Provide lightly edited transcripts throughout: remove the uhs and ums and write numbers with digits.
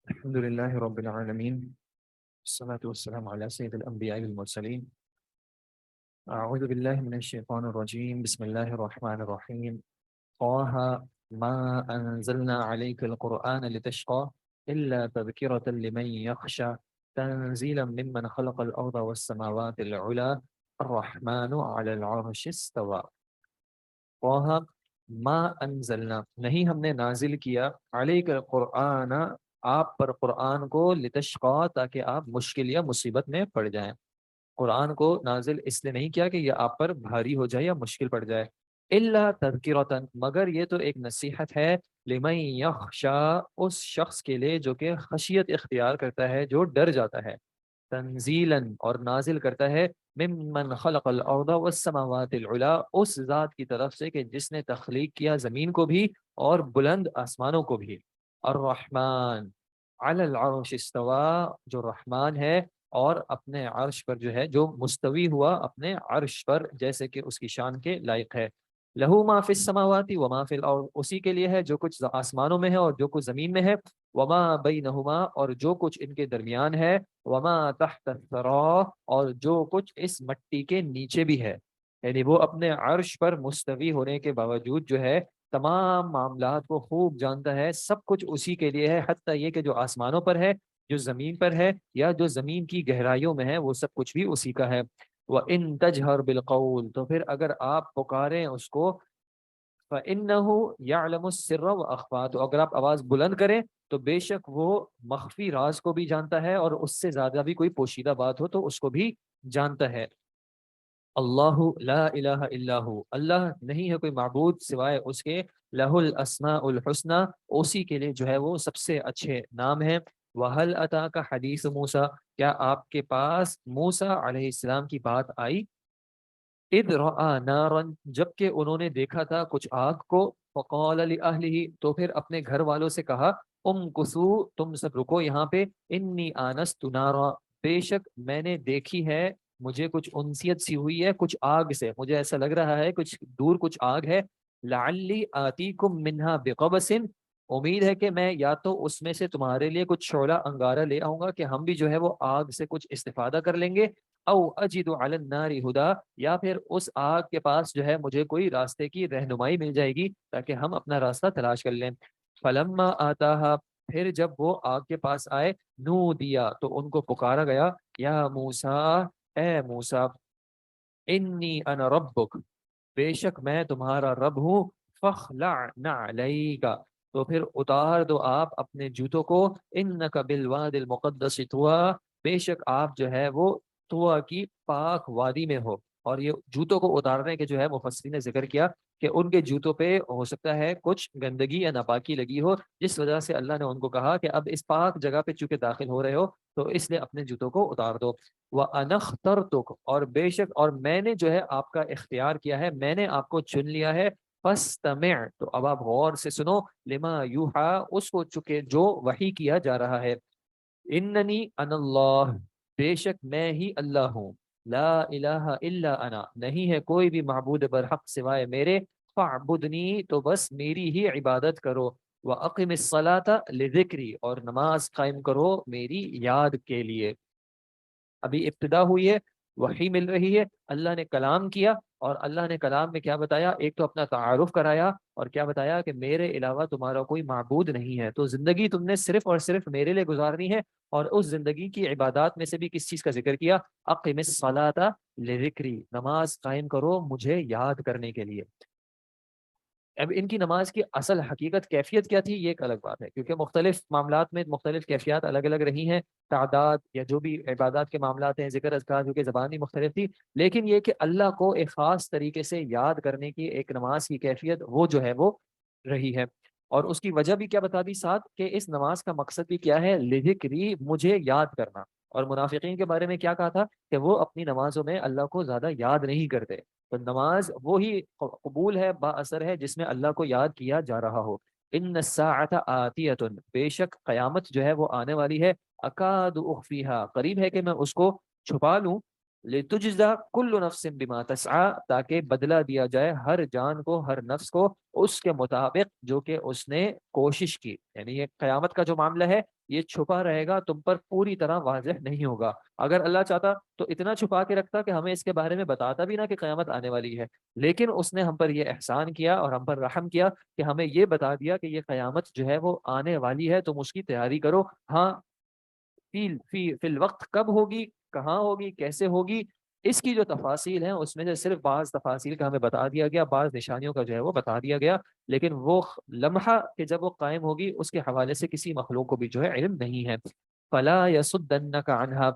الحمد لله رب العالمين، والصلاة والسلام على سيد الأنبياء والمرسلين. أعوذ بالله من الشيطان الرجيم. بسم الله الرحمن الرحيم. طه ما أنزلنا عليك القرآن لتشقى إلا تذكرة لمن يخشى تنزيلا ممن خلق الأرض والسماوات العلى الرحمن على العرش استوى. طه ما انزلنا، نہیں ہم نے نازل کیا، علیک القرآن، آپ پر قرآن کو، لتشقا، تاکہ آپ مشکل یا مصیبت میں پڑ جائیں۔ قرآن کو نازل اس لیے نہیں کیا کہ یہ آپ پر بھاری ہو جائے یا مشکل پڑ جائے۔ الا تذکرۃ، مگر یہ تو ایک نصیحت ہے، لمن یخشا، اس شخص کے لیے جو کہ خشیت اختیار کرتا ہے، جو ڈر جاتا ہے۔ تنزیلا، اور نازل کرتا ہے، ممن خلق الارض والسماوات العلا، اس ذات کی طرف سے کہ جس نے تخلیق کیا زمین کو بھی اور بلند آسمانوں کو بھی۔ الرحمن علی العرش استوا، جو رحمان ہے اور اپنے عرش پر جو ہے، جو مستوی ہوا اپنے عرش پر، جیسے کہ اس کی شان کے لائق ہے۔ لہو ما فی السماوات وما فی الارض، اسی کے لیے ہے جو کچھ آسمانوں میں ہے اور جو کچھ زمین میں ہے۔ وما بینہما، اور جو کچھ ان کے درمیان ہے۔ وما تحت الثری، اور جو کچھ اس مٹی کے نیچے بھی ہے۔ یعنی وہ اپنے عرش پر مستوی ہونے کے باوجود جو ہے تمام معاملات کو خوب جانتا ہے، سب کچھ اسی کے لیے ہے، حتیٰ یہ کہ جو آسمانوں پر ہے، جو زمین پر ہے، یا جو زمین کی گہرائیوں میں ہے، وہ سب کچھ بھی اسی کا ہے۔ وَإِن تَجْهَرْ بِالْقَوْلِ، تو پھر اگر آپ پکاریں اس کو، فَإِنَّهُ يَعْلَمُ السِّرَّ وَأَخْفَى، تو اگر آپ آواز بلند کریں تو بے شک وہ مخفی راز کو بھی جانتا ہے، اور اس سے زیادہ بھی کوئی پوشیدہ بات ہو تو اس کو بھی جانتا ہے۔ اللہ لا الہ الا ہو، اللہ نہیں ہے کوئی معبود سوائے اس کے، لہ الاسماء الحسنی، اسی کے لیے جو ہے وہ سب سے اچھے نام ہیں۔ وہل اتاک حدیث موسیٰ، کیا آپ کے پاس موسیٰ علیہ السلام کی بات آئی؟ اذ رأى نارا، جبکہ انہوں نے دیکھا تھا کچھ آگ کو، فقال لأہلہ، تو پھر اپنے گھر والوں سے کہا، کسو، تم سب رکو یہاں پہ، انی آنست نارا، بے شک میں نے دیکھی ہے، مجھے کچھ انسیت سی ہوئی ہے کچھ آگ سے، مجھے ایسا لگ رہا ہے کچھ دور کچھ آگ ہے۔ لعلی آتیکم منہا بقبس، امید ہے کہ میں یا تو اس میں سے تمہارے لیے کچھ شعلہ انگارہ لے آؤں گا کہ ہم بھی جو ہے وہ آگ سے کچھ استفادہ کر لیں گے، او اجد علی النار ہدا، یا پھر اس آگ کے پاس جو ہے مجھے کوئی راستے کی رہنمائی مل جائے گی تاکہ ہم اپنا راستہ تلاش کر لیں۔ فلما آتاہا، پھر جب وہ آگ کے پاس آئے، نو دیا، تو ان کو پکارا گیا، یا موسیٰ، اے موسیٰ، انی انا ربک، بے شک میں تمہارا رب ہوں، فخلع نعلیک، تو پھر اتار دو آپ اپنے جوتوں کو، انک بالواد المقدس طویٰ، بے شک آپ جو ہے وہ طویٰ کی پاک وادی میں ہو۔ اور یہ جوتوں کو اتارنے کے جو ہے مفسرین نے ذکر کیا کہ ان کے جوتوں پہ ہو سکتا ہے کچھ گندگی یا ناپاکی لگی ہو، جس وجہ سے اللہ نے ان کو کہا کہ اب اس پاک جگہ پہ چونکہ داخل ہو رہے ہو تو اس لیے اپنے جوتوں کو اتار دو۔ وَأَنَا اخْتَرْتُكَ، اور بے شک اور میں نے جو ہے آپ کا اختیار کیا ہے، میں نے آپ کو چن لیا ہے، فَاسْتَمِعْ، تو اب آپ غور سے سنو، لِمَا يُوحَىٰ، اس کو چکے جو وحی کیا جا رہا ہے۔ اننی انا اللہ، بے شک میں ہی اللہ ہوں، لا الہ الا انا، نہیں ہے کوئی بھی معبود برحق سوائے میرے، فاعبدنی، تو بس میری ہی عبادت کرو، واقم الصلاۃ لذکری، اور نماز قائم کرو میری یاد کے لیے۔ ابھی ابتدا ہوئی ہے، وحی مل رہی ہے، اللہ نے کلام کیا، اور اللہ نے کلام میں کیا بتایا؟ ایک تو اپنا تعارف کرایا، اور کیا بتایا کہ میرے علاوہ تمہارا کوئی معبود نہیں ہے، تو زندگی تم نے صرف اور صرف میرے لیے گزارنی ہے۔ اور اس زندگی کی عبادات میں سے بھی کس چیز کا ذکر کیا؟ اقم الصلاۃ لذکری، نماز قائم کرو مجھے یاد کرنے کے لیے۔ اب ان کی نماز کی اصل حقیقت کیفیت کیا تھی، یہ ایک الگ بات ہے، کیونکہ مختلف معاملات میں مختلف کیفیات الگ الگ رہی ہیں، تعداد یا جو بھی عبادات کے معاملات ہیں، ذکر اذکار، جو کہ زبان بھی مختلف تھی، لیکن یہ کہ اللہ کو ایک خاص طریقے سے یاد کرنے کی ایک نماز کی کیفیت وہ جو ہے وہ رہی ہے۔ اور اس کی وجہ بھی کیا بتا دی ساتھ، کہ اس نماز کا مقصد بھی کیا ہے؟ لذکری، مجھے یاد کرنا۔ اور منافقین کے بارے میں کیا کہا تھا؟ کہ وہ اپنی نمازوں میں اللہ کو زیادہ یاد نہیں کرتے، تو نماز وہی قبول ہے، با اثر ہے، جس میں اللہ کو یاد کیا جا رہا ہو۔ ان الساعۃ آتیۃ، بے شک قیامت جو ہے وہ آنے والی ہے، اکاد اخفیہا، قریب ہے کہ میں اس کو چھپا لوں، لتجزا کل نفس بما تسعى، تاکہ بدلہ دیا جائے ہر جان کو، ہر نفس کو اس کے مطابق جو کہ اس نے کوشش کی. یعنی یہ قیامت کا جو معاملہ ہے یہ چھپا رہے گا، تم پر پوری طرح واضح نہیں ہوگا. اگر اللہ چاہتا تو اتنا چھپا کے رکھتا کہ ہمیں اس کے بارے میں بتاتا بھی نہ کہ قیامت آنے والی ہے، لیکن اس نے ہم پر یہ احسان کیا اور ہم پر رحم کیا کہ ہمیں یہ بتا دیا کہ یہ قیامت جو ہے وہ آنے والی ہے، تم اس کی تیاری کرو. ہاں، فی الوقت کب ہوگی، کہاں ہوگی، کیسے ہوگی، اس کی جو تفاصیل ہیں اس میں سے صرف بعض تفاصیل کا ہمیں بتا دیا گیا، بعض نشانیوں کا جو ہے وہ بتا دیا گیا، لیکن وہ لمحہ کہ جب وہ قائم ہوگی اس کے حوالے سے کسی مخلوق کو بھی جو ہے علم نہیں ہے. فلا يصدنك عنها،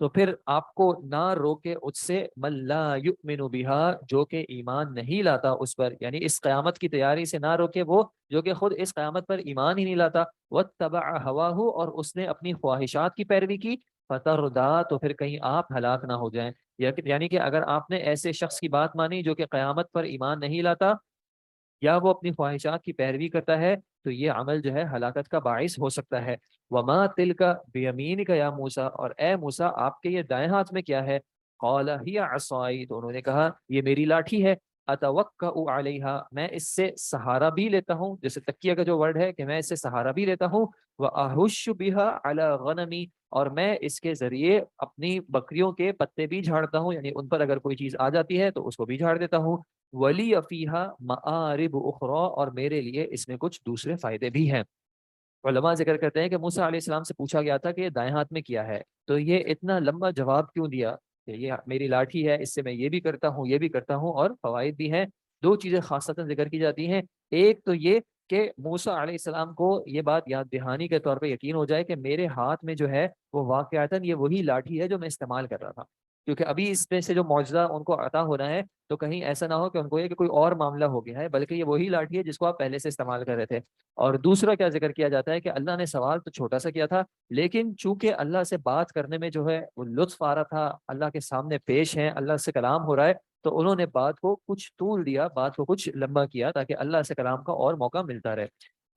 تو پھر آپ کو نہ روکے اس سے، من لا یؤمن بها، جو کہ ایمان نہیں لاتا اس پر، یعنی اس قیامت کی تیاری سے نہ روکے وہ جو کہ خود اس قیامت پر ایمان ہی نہیں لاتا. واتبع هواه، اور اس نے اپنی خواہشات کی پیروی کی. فتردا، تو پھر کہیں آپ ہلاک نہ ہو جائیں. یعنی کہ اگر آپ نے ایسے شخص کی بات مانی جو کہ قیامت پر ایمان نہیں لاتا یا وہ اپنی خواہشات کی پیروی کرتا ہے، تو یہ عمل جو ہے ہلاکت کا باعث ہو سکتا ہے. وما تلک بیمینک یا موسیٰ، اور اے موسیٰ آپ کے یہ دائیں ہاتھ میں کیا ہے؟ قال ہی عصائی، تو انہوں نے کہا یہ میری لاٹھی ہے. اتوکا علیہا، میں اس سے سہارا بھی لیتا ہوں، جیسے تکیہ کا جو ورڈ ہے کہ میں اس سے سہارا بھی لیتا ہوں. واہش بها علی غنمی، اور میں اس کے ذریعے اپنی بکریوں کے پتے بھی جھاڑتا ہوں، یعنی ان پر اگر کوئی چیز آ جاتی ہے تو اس کو بھی جھاڑ دیتا ہوں. ولی فیہا معارب اخرى، اور میرے لیے اس میں کچھ دوسرے فائدے بھی ہیں. علماء ذکر کرتے ہیں کہ موسیٰ علیہ السلام سے پوچھا گیا تھا کہ یہ دائیں ہاتھ میں کیا ہے، تو یہ اتنا لمبا جواب کیوں دیا کہ یہ میری لاٹھی ہے، اس سے میں یہ بھی کرتا ہوں، یہ بھی کرتا ہوں، اور فوائد بھی ہیں. دو چیزیں خاصتاً ذکر کی جاتی ہیں. ایک تو یہ کہ موسیٰ علیہ السلام کو یہ بات یاد دہانی کے طور پہ یقین ہو جائے کہ میرے ہاتھ میں جو ہے وہ واقعتاً یہ وہی لاٹھی ہے جو میں استعمال کر رہا تھا، کیونکہ ابھی اس میں سے جو معجزہ ان کو عطا ہونا ہے تو کہیں ایسا نہ ہو کہ ان کو یہ کہ کوئی اور معاملہ ہو گیا ہے، بلکہ یہ وہی لاٹھی ہے جس کو آپ پہلے سے استعمال کر رہے تھے. اور دوسرا کیا ذکر کیا جاتا ہے کہ اللہ نے سوال تو چھوٹا سا کیا تھا، لیکن چونکہ اللہ سے بات کرنے میں جو ہے وہ لطف آ رہا تھا، اللہ کے سامنے پیش ہیں، اللہ سے کلام ہو رہا ہے، تو انہوں نے بات کو کچھ طول دیا، بات کو کچھ لمبا کیا تاکہ اللہ سے کلام کا اور موقع ملتا رہے.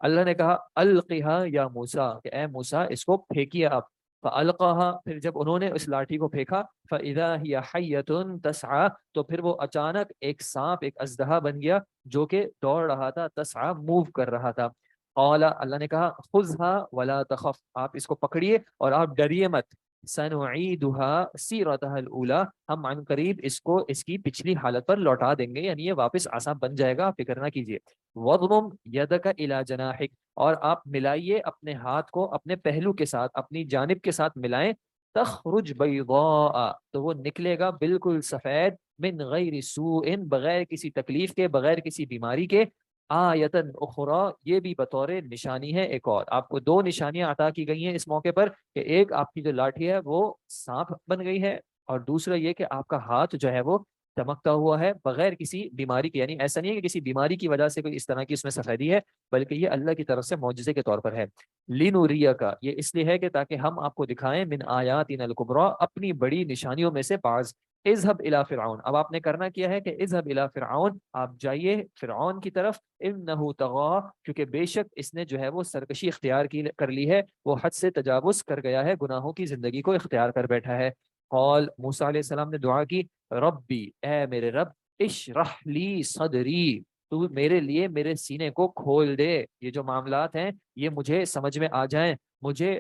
اللہ نے کہا القھا یا موسیٰ، کہ اے موسیٰ اس کو پھینکیے آپ. فالقاها، پھر جب انہوں نے اس لاٹھی کو پھینکا، فاذا هي حیۃ تسعى، تو پھر وہ اچانک ایک سانپ، ایک اژدہا بن گیا جو کہ دوڑ رہا تھا، تسعى موو کر رہا تھا. قال، اللہ نے کہا خذها ولا تخف، آپ اس کو پکڑیے اور آپ ڈریے مت. سنعیدها سیرتها الاولى، ہم عن قریب اس کو اس کی پچھلی حالت پر لوٹا دیں گے، یعنی یہ واپس آسان بن جائے گا، فکر نہ کیجیے. وضمم یدک الی جناحک، اور آپ ملائیے اپنے ہاتھ کو اپنے پہلو کے ساتھ، اپنی جانب کے ساتھ ملائیں. تخرج بیضاء، تو وہ نکلے گا بالکل سفید، من غیر سوء، بغیر کسی تکلیف کے، بغیر کسی بیماری کے. آیتن اخرى، یہ بھی بطور نشانی ہے ایک اور. آپ کو دو نشانیاں عطا کی گئی ہیں اس موقع پر، کہ ایک آپ کی جو لاٹھی ہے وہ سانپ بن گئی ہے، اور دوسرا یہ کہ آپ کا ہاتھ جو ہے وہ چمکتا ہوا ہے بغیر کسی بیماری کے. یعنی ایسا نہیں ہے کہ کسی بیماری کی وجہ سے کوئی اس طرح کی اس میں سفیدی ہے، بلکہ یہ اللہ کی طرف سے معجزے کے طور پر ہے. لنوریک، یہ اس لیے ہے کہ تاکہ ہم آپ کو دکھائیں، من آیاتنا الکبریٰ، اپنی بڑی نشانیوں میں سے بعض. اذهب الى فرعون، اب آپ نے کرنا کیا ہے کہ اذهب الى فرعون، آپ جائیے فرعون کی طرف. انه طغى، کیونکہ بے شک اس نے جو ہے وہ سرکشی اختیار کر لی ہے، وہ حد سے تجاوز کر گیا ہے، گناہوں کی زندگی کو اختیار کر بیٹھا ہے. قال، موسیٰ علیہ السلام نے دعا کی، ربی، اے میرے رب، اشرح لی صدری، تو میرے لیے میرے سینے کو کھول دے، یہ جو معاملات ہیں یہ مجھے سمجھ میں آ جائیں، مجھے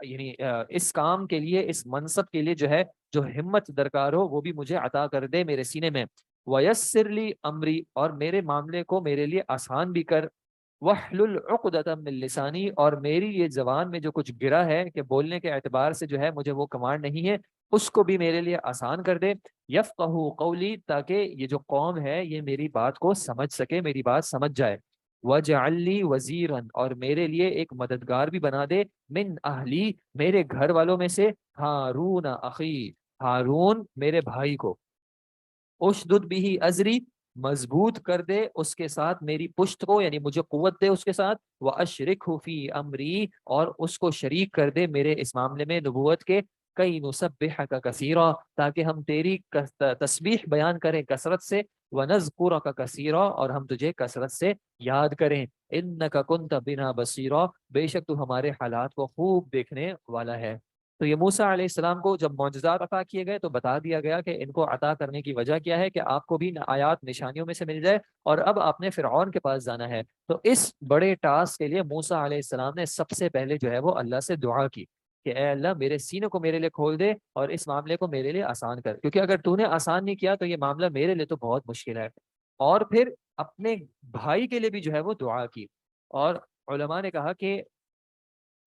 یعنی اس کام کے لیے، اس منصب کے لیے جو ہے جو ہمت درکار ہو وہ بھی مجھے عطا کر دے میرے سینے میں. ویسر لی امری، اور میرے معاملے کو میرے لیے آسان بھی کر. واحلل عقدۃ من لسانی، اور میری یہ زبان میں جو کچھ گرا ہے کہ بولنے کے اعتبار سے جو ہے مجھے وہ کمانڈ نہیں ہے، اس کو بھی میرے لیے آسان کر دے. یفقہوا قولی، تاکہ یہ جو قوم ہے یہ میری بات کو سمجھ سکے، میری بات سمجھ جائے. وجعل لی وزیرا، اور میرے لیے ایک مددگار بھی بنا دے، من اہلی، میرے گھر والوں میں سے، ہارون اخی، ہارون میرے بھائی کو. اشدد بھی ازری، مضبوط کر دے اس کے ساتھ میری پشت کو، یعنی مجھے قوت دے اس کے ساتھ. واشرکہ فی امری، اور اس کو شریک کر دے میرے اس معاملے میں نبوت کے. کئی نسبحک کثیرا، تاکہ ہم تیری تسبیح بیان کریں کثرت سے. ونذکرک کثیرا، اور ہم تجھے کثرت سے یاد کریں. انک کنت بنا بصیرا، بے شک تو ہمارے حالات کو خوب دیکھنے والا ہے. تو یہ موسیٰ علیہ السلام کو جب معجزات عطا کیے گئے تو بتا دیا گیا کہ ان کو عطا کرنے کی وجہ کیا ہے کہ آپ کو بھی آیات نشانیوں میں سے مل جائے، اور اب آپ نے فرعون کے پاس جانا ہے۔ تو اس بڑے ٹاسک کے لیے موسیٰ علیہ السلام نے سب سے پہلے جو ہے وہ اللہ سے دعا کی کہ اے اللہ میرے سینے کو میرے لیے کھول دے اور اس معاملے کو میرے لیے آسان کر، کیونکہ اگر تو نے آسان نہیں کیا تو یہ معاملہ میرے لیے تو بہت مشکل ہے۔ اور پھر اپنے بھائی کے لیے بھی جو ہے وہ دعا کی، اور علماء نے کہا کہ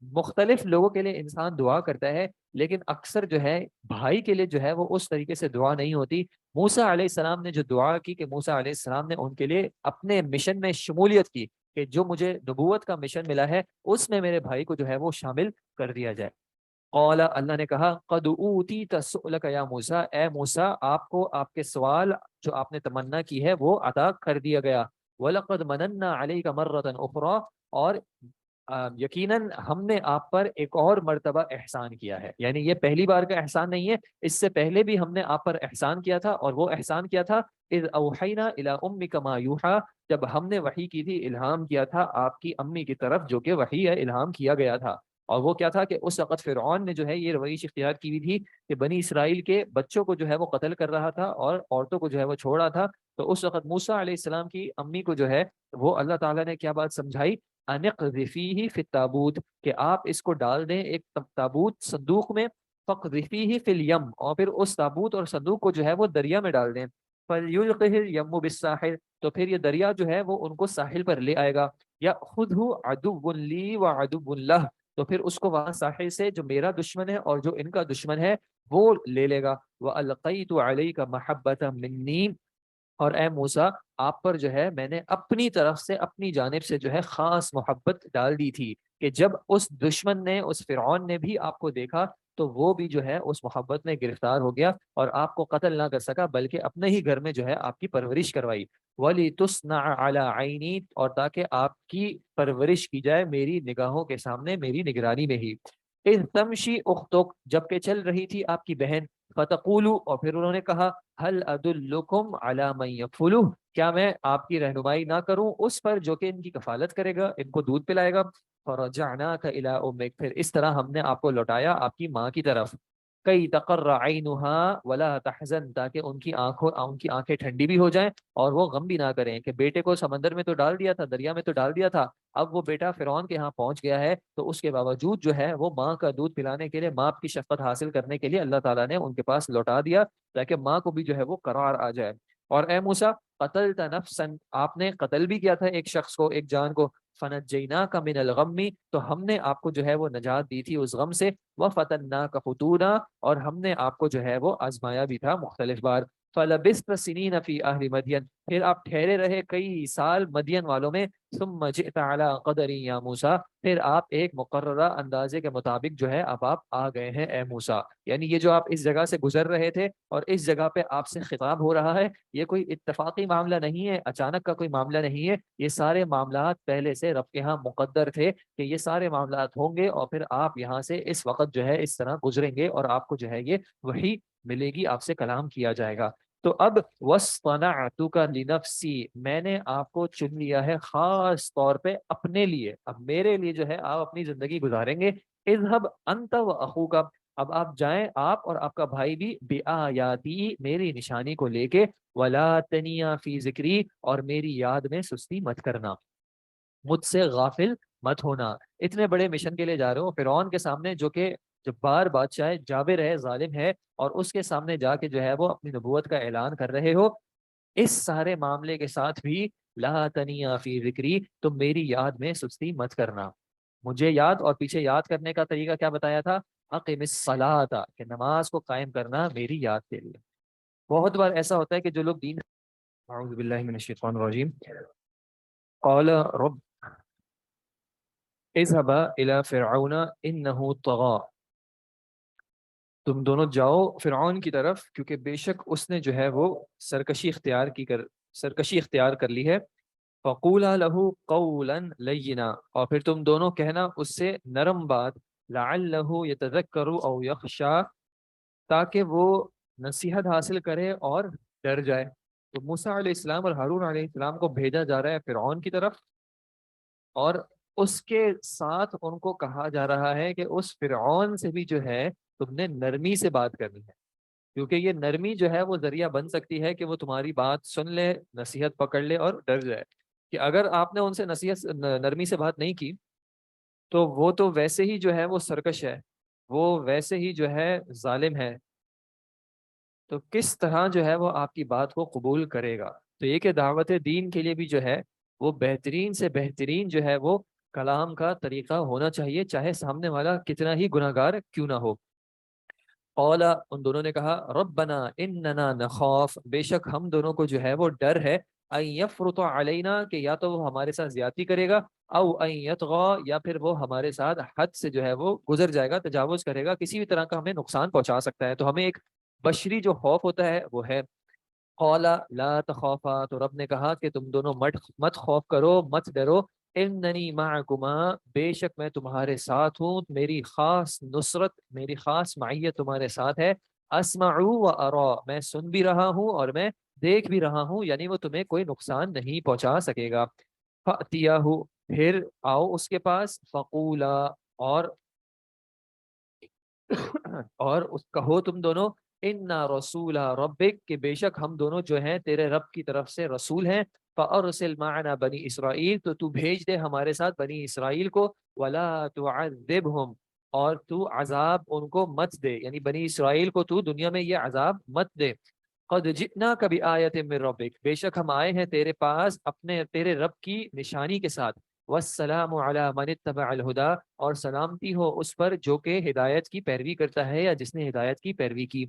مختلف لوگوں کے لیے انسان دعا کرتا ہے، لیکن اکثر جو ہے بھائی کے لیے جو ہے وہ اس طریقے سے دعا نہیں ہوتی۔ موسیٰ علیہ السلام نے جو دعا کی کہ موسیٰ علیہ السلام نے ان کے لیے اپنے مشن میں شمولیت کی کہ جو مجھے نبوت کا مشن ملا ہے اس میں میرے بھائی کو جو ہے وہ شامل کر دیا جائے۔ قال، اللہ نے کہا قد اوتیت سؤلک یا موسیٰ، اے موسیٰ آپ کو آپ کے سوال جو آپ نے تمنا کی ہے وہ عطا کر دیا گیا۔ وَلَقَدْ مَنَنَّا عَلَيْكَ مَرَّةً أُخْرَى، اور یقیناً ہم نے آپ پر ایک اور مرتبہ احسان کیا ہے، یعنی یہ پہلی بار کا احسان نہیں ہے، اس سے پہلے بھی ہم نے آپ پر احسان کیا تھا، اور وہ احسان کیا تھا اذ اوحینا الی امک ما یوحی، جب ہم نے وحی کی تھی، الہام کیا تھا آپ کی امی کی طرف جو کہ وحی ہے، الہام کیا گیا تھا۔ اور وہ کیا تھا کہ اس وقت فرعون نے جو ہے یہ رویش اختیار کی ہوئی تھی کہ بنی اسرائیل کے بچوں کو جو ہے وہ قتل کر رہا تھا اور عورتوں کو جو ہے وہ چھوڑ رہا تھا۔ تو اس وقت موسیٰ علیہ السلام کی امی کو جو ہے وہ اللہ تعالیٰ نے کیا بات سمجھائی، انقذفیہ فی التابوت، کہ آپ اس کو ڈال دیں ایک تابوت صندوق میں، فقذفیہ فی الیم، اور پھر اس تابوت اور صندوق کو جو ہے وہ دریا میں ڈال دیں، فلیلقہ الیم بالساحل، تو پھر یہ دریا جو ہے وہ ان کو ساحل پر لے آئے گا، یأخذہ عدو لی وعدو لہ، تو پھر اس کو وہاں ساحل سے جو میرا دشمن ہے اور جو ان کا دشمن ہے وہ لے لے گا۔ وَأَلْقَيْتُ عَلَيْكَ مَحَبَّةً مِّنِّي، اور اے موسیٰ آپ پر جو ہے میں نے اپنی طرف سے اپنی جانب سے جو ہے خاص محبت ڈال دی تھی کہ جب اس دشمن نے، اس فرعون نے بھی آپ کو دیکھا تو وہ بھی جو ہے اس محبت میں گرفتار ہو گیا اور آپ کو قتل نہ کر سکا، بلکہ اپنے ہی گھر میں جو ہے آپ کی پرورش کروائی۔ وَلِتُصْنَعَ عَلَىٰ عَيْنِي، اور تاکہ آپ کی پرورش کی جائے میری نگاہوں کے سامنے، میری نگرانی میں ہی۔ اِذْ تَمْشِي أُخْتُكَ، جبکہ چل رہی تھی آپ کی بہن، فَتَقُولُ، اور پھر انہوں نے کہا، هل ادلکم علی من یکفلہ، کیا میں آپ کی رہنمائی نہ کروں اس پر جو کہ ان کی کفالت کرے گا، ان کو دودھ پلائے گا۔ فرجعناک الی امک، پھر اس طرح ہم نے آپ کو لوٹایا آپ کی ماں کی طرف، کئی تقر عینها ولا تحزن، تاکہ ان کی آنکھیں ٹھنڈی بھی ہو جائیں اور وہ غم بھی نہ کریں کہ بیٹے کو سمندر میں تو ڈال دیا تھا، دریا میں تو ڈال دیا تھا، اب وہ بیٹا فرعون کے ہاں پہنچ گیا ہے، تو اس کے باوجود جو ہے وہ ماں کا دودھ پلانے کے لیے، ماں کی شفقت حاصل کرنے کے لیے اللہ تعالیٰ نے ان کے پاس لوٹا دیا تاکہ ماں کو بھی جو ہے وہ قرار آ جائے۔ اور اے موسیٰ قتلت نفسا، آپ نے قتل بھی کیا تھا ایک شخص کو، ایک جان کو، فنجیناک من الغم، تو ہم نے آپ کو جو ہے وہ نجات دی تھی اس غم سے، وفتناک فتونا، اور ہم نے آپ کو جو ہے وہ آزمایا بھی تھا مختلف بار، فلبثت سنین فی اہل مدین، پھر آپ ٹھہرے رہے کئی سال مدین والوں میں، ثم جئت علی قدری یا موسیٰ، پھر آپ ایک مقررہ اندازے کے مطابق جو ہے اب آپ آ گئے ہیں اے موسیٰ، یعنی یہ جو آپ اس جگہ سے گزر رہے تھے اور اس جگہ پہ آپ سے خطاب ہو رہا ہے، یہ کوئی اتفاقی معاملہ نہیں ہے، اچانک کا کوئی معاملہ نہیں ہے، یہ سارے معاملات پہلے سے رب کے ہاں مقدر تھے کہ یہ سارے معاملات ہوں گے، اور پھر آپ یہاں سے اس وقت جو ہے اس طرح گزریں گے اور آپ کو جو ہے یہ وحی ملے گی، آپ سے کلام کیا جائے گا۔ تو اب وَاصْطَنَعْتُكَ لِنَفْسِي، میں نے آپ کو چن لیا ہے خاص طور پہ اپنے لیے، اب میرے لیے جو ہے آپ اپنی زندگی گزاریں گے۔ اذهب انت واخوك، اب آپ جائیں آپ اور آپ کا بھائی بھی، بآیاتی، میری نشانی کو لے کے، ولا تنیا فی ذکری، اور میری یاد میں سستی مت کرنا، مجھ سے غافل مت ہونا۔ اتنے بڑے مشن کے لیے جا رہے ہو فرعون کے سامنے، جو کہ جبار بادشاہ جابر ہے، ظالم ہے، اور اس کے سامنے جا کے جو ہے وہ اپنی نبوت کا اعلان کر رہے ہو، اس سارے معاملے کے ساتھ بھی لا تنیا فی ذکری، تو میری یاد میں سستی مت کرنا۔ مجھے یاد، اور پیچھے یاد کرنے کا طریقہ کیا بتایا تھا، اقیم الصلاۃ، کہ نماز کو قائم کرنا میری یاد کے لیے۔ بہت بار ایسا ہوتا ہے کہ جو لوگ دین، اعوذ باللہ من الشیطان الرجیم، قال رب اذهب الى فرعون انه طغى، تم دونوں جاؤ فرعون کی طرف کیونکہ بے شک اس نے جو ہے وہ سرکشی اختیار کر لی ہے۔ فقولا له قولا لینا، اور پھر تم دونوں کہنا اس سے نرم بات، لعلہ یتذکر او یخشا، تاکہ وہ نصیحت حاصل کرے اور ڈر جائے۔ تو موسیٰ علیہ السلام اور ہارون علیہ السلام کو بھیجا جا رہا ہے فرعون کی طرف، اور اس کے ساتھ ان کو کہا جا رہا ہے کہ اس فرعون سے بھی جو ہے تم نے نرمی سے بات کرنی ہے، کیونکہ یہ نرمی جو ہے وہ ذریعہ بن سکتی ہے کہ وہ تمہاری بات سن لے، نصیحت پکڑ لے اور ڈر جائے۔ کہ اگر آپ نے ان سے نرمی سے بات نہیں کی تو وہ تو ویسے ہی جو ہے وہ سرکش ہے، وہ ویسے ہی جو ہے ظالم ہے، تو کس طرح جو ہے وہ آپ کی بات کو قبول کرے گا؟ تو یہ کہ دعوت دین کے لیے بھی جو ہے وہ بہترین سے بہترین جو ہے وہ کلام کا طریقہ ہونا چاہیے، چاہے سامنے والا کتنا ہی گناہ گار کیوں نہ ہو۔ اولا، ان دونوں نے کہا ربنا اننا نخاف، بے شک ہم دونوں کو جو ہے وہ ڈر ہے، ان یفرط علینا، کہ یا تو وہ ہمارے ساتھ زیادتی کرے گا، او ان یطغى، یا پھر وہ ہمارے ساتھ حد سے جو ہے وہ گزر جائے گا، تجاوز کرے گا، کسی بھی طرح کا ہمیں نقصان پہنچا سکتا ہے۔ تو ہمیں ایک بشری جو خوف ہوتا ہے وہ ہے۔ قال لا تخافا، تو رب نے کہا کہ تم دونوں مت خوف کرو، مت ڈرو، اننی معکما، بے شک میں تمہارے ساتھ ہوں، میری خاص نصرت، میری خاص معیت تمہارے ساتھ ہے، اسمع و ارا، میں سن بھی رہا ہوں اور میں دیکھ بھی رہا ہوں، یعنی وہ تمہیں کوئی نقصان نہیں پہنچا سکے گا۔ فأتیاہ، پھر آؤ اس کے پاس، فقولا، اور اور اس کہو تم دونوں، انا رسول ربک، کہ بے شک ہم دونوں جو ہیں تیرے رب کی طرف سے رسول ہیں، فارسل معنا بنی اسرائیل، تو بھیج دے ہمارے ساتھ بنی اسرائیل کو، ولا تعذبہم، اور تو عذاب ان کو مت دے، یعنی بنی اسرائیل کو تو دنیا میں یہ عذاب مت دے۔ قد جئناک بآیۃ من ربک، بے شک ہم آئے ہیں تیرے پاس اپنے تیرے رب کی نشانی کے ساتھ، والسلام علی من اتبع الہدی، اور سلامتی ہو اس پر جو کہ ہدایت کی پیروی کرتا ہے یا جس نے ہدایت کی پیروی کی۔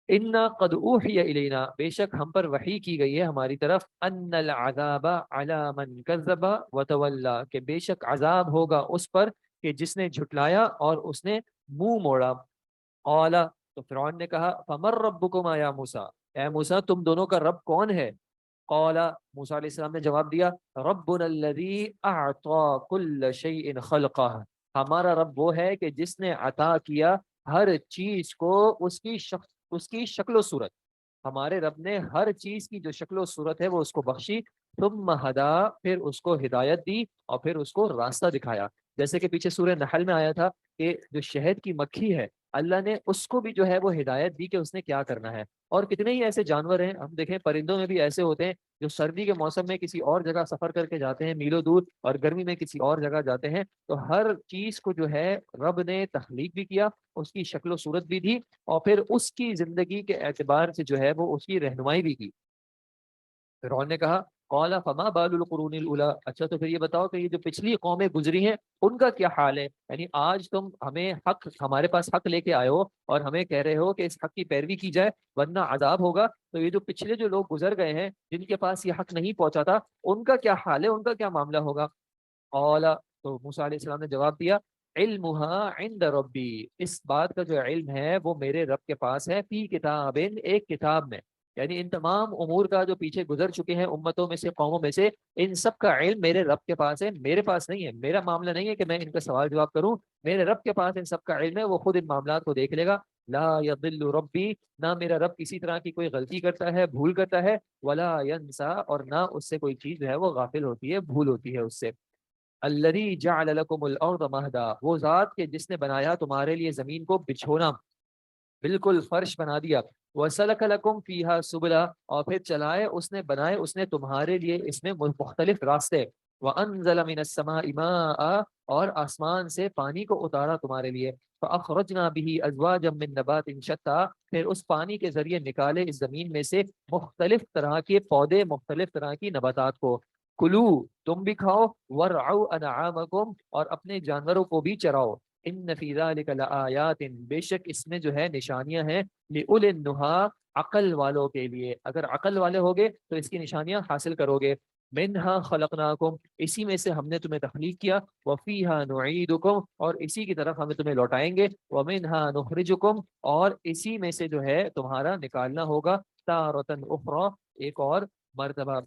انا قد اوحی الینا، بے شک ہم پر وحی کی گئی ہے ہماری طرف، ان العذاب علی من کذب وتولی، کہ بے شک عذاب ہوگا اس پر کہ جس نے جھٹلایا اور اس نے منہ موڑا۔ قال، تو فرعون نے کہا فمن ربکما یا موسیٰ، اے موسیٰ تم دونوں کا رب کون ہے؟ قال، موسیٰ علیہ السلام نے جواب دیا ربنا الذی اعطى كل شیء خلقہ، ہمارا رب وہ ہے کہ جس نے عطا کیا ہر چیز کو اس کی شکل و صورت، ہمارے رب نے ہر چیز کی جو شکل و صورت ہے وہ اس کو بخشی، ثم ہدا، پھر اس کو ہدایت دی اور پھر اس کو راستہ دکھایا۔ جیسے کہ پیچھے سورہ نحل میں آیا تھا کہ جو شہد کی مکھی ہے اللہ نے اس کو بھی جو ہے وہ ہدایت دی کہ اس نے کیا کرنا ہے۔ اور کتنے ہی ایسے جانور ہیں، ہم دیکھیں پرندوں میں بھی ایسے ہوتے ہیں جو سردی کے موسم میں کسی اور جگہ سفر کر کے جاتے ہیں میلوں دور، اور گرمی میں کسی اور جگہ جاتے ہیں، تو ہر چیز کو جو ہے رب نے تخلیق بھی کیا، اس کی شکل و صورت بھی دی، اور پھر اس کی زندگی کے اعتبار سے جو ہے وہ اس کی رہنمائی بھی کی۔ فرعون نے کہا قال فما بال القرون الاولى، اچھا تو پھر یہ بتاؤ کہ یہ جو پچھلی قومیں گزری ہیں ان کا کیا حال ہے؟ یعنی آج تم ہمیں حق، ہمارے پاس حق لے کے آئے ہو اور ہمیں کہہ رہے ہو کہ اس حق کی پیروی کی جائے ورنہ عذاب ہوگا، تو یہ جو پچھلے جو لوگ گزر گئے ہیں جن کے پاس یہ حق نہیں پہنچا تھا ان کا کیا حال ہے، ان کا کیا معاملہ ہوگا؟ قال، تو موسیٰ علیہ السلام نے جواب دیا علمها عند ربی، اس بات کا جو علم ہے وہ میرے رب کے پاس ہے، فی کتاب، ایک کتاب میں، یعنی ان تمام امور کا جو پیچھے گزر چکے ہیں امتوں میں سے، قوموں میں سے، ان سب کا علم میرے رب کے پاس ہے، میرے پاس نہیں ہے۔ میرا معاملہ نہیں ہے کہ میں ان کا سوال جواب کروں، میرے رب کے پاس ان سب کا علم ہے، وہ خود ان معاملات کو دیکھ لے گا۔ لا یضل ربی، نہ میرا رب کسی طرح کی کوئی غلطی کرتا ہے، بھول کرتا ہے، ولا ینسا، اور نہ اس سے کوئی چیز جو ہے وہ غافل ہوتی ہے، بھول ہوتی ہے اس سے۔ الذی جعل لکم الارض مہدا، وہ ذات کے جس نے بنایا تمہارے لیے زمین کو بچھونا، بالکل فرش بنا دیا، وسلک لکم فیہا سبلا، اور پھر چلائے اس نے، بنائے اس نے تمہارے لیے اس میں مختلف راستے، وانزل من السماء ماء، اور آسمان سے پانی کو اتارا تمہارے لیے، فاخرجنا به ازواجا من نبات شتى، پھر اس پانی کے ذریعے نکالے اس زمین میں سے مختلف طرح کے پودے، مختلف طرح کی نباتات کو، کلو، تم بھی کھاؤ، ورعوا انعامکم، اور اپنے جانوروں کو بھی چراؤ، ان فی ذلک لآیات، بے شک اس میں جو ہے نشانیاں ہیں، لأولی النہی، عقل والوں کے لیے، اگر عقل والے ہوگے تو اس کی نشانیاں حاصل کرو گے۔ منہا خلقناکم، اسی میں سے ہم نے تمہیں تخلیق کیا، وفیہا نعیدکم، اور اسی کی طرف ہمیں تمہیں لوٹائیں گے، ومنہا نخرجکم، اور اسی میں سے جو ہے تمہارا نکالنا ہوگا، تارۃ اخری، ایک اور مرتبہ۔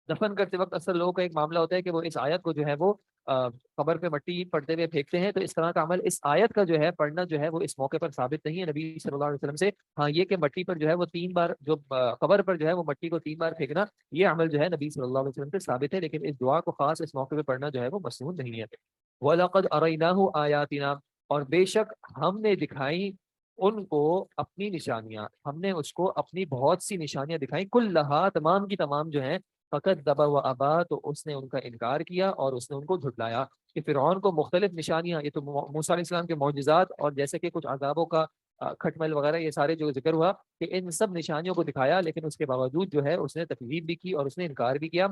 دفن کرتے وقت اکثر لوگوں کا ایک معاملہ ہوتا ہے کہ وہ اس آیت کو جو ہے وہ قبر پہ مٹی پڑتے ہوئے پھینکتے ہیں، تو اس طرح کا عمل اس آیت کا جو ہے پڑھنا جو ہے وہ اس موقع پر ثابت نہیں ہے نبی صلی اللہ علیہ وسلم سے۔ ہاں یہ کہ مٹی پر جو ہے وہ 3 بار جو قبر پر جو ہے وہ مٹی کو 3 بار پھینکنا، یہ عمل جو ہے نبی صلی اللہ علیہ وسلم سے ثابت ہے، لیکن اس دعا کو خاص اس موقع پہ پڑھنا جو ہے وہ مسنون نہیں ہے۔ وَلَقَدْ أَرَيْنَاهُ آيَاتِنَا، اور بے شک ہم نے دکھائی ان کو اپنی نشانیاں، ہم نے اس کو اپنی بہت سی نشانیاں دکھائیں، کلھا تمام کی تمام جو ہیں، فقط و ابا، تو اس نے ان کا انکار کیا اور اس نے ان کو جھٹلایا۔ کہ فرعون کو مختلف نشانیاں، یہ تو موسیٰ علیہ السلام کے معجزات اور جیسے کہ کچھ عذابوں کا کھٹمل وغیرہ یہ سارے جو ذکر ہوا، کہ ان سب نشانیوں کو دکھایا، لیکن اس کے باوجود جو ہے اس نے تکذیب بھی کی اور اس نے انکار بھی کیا۔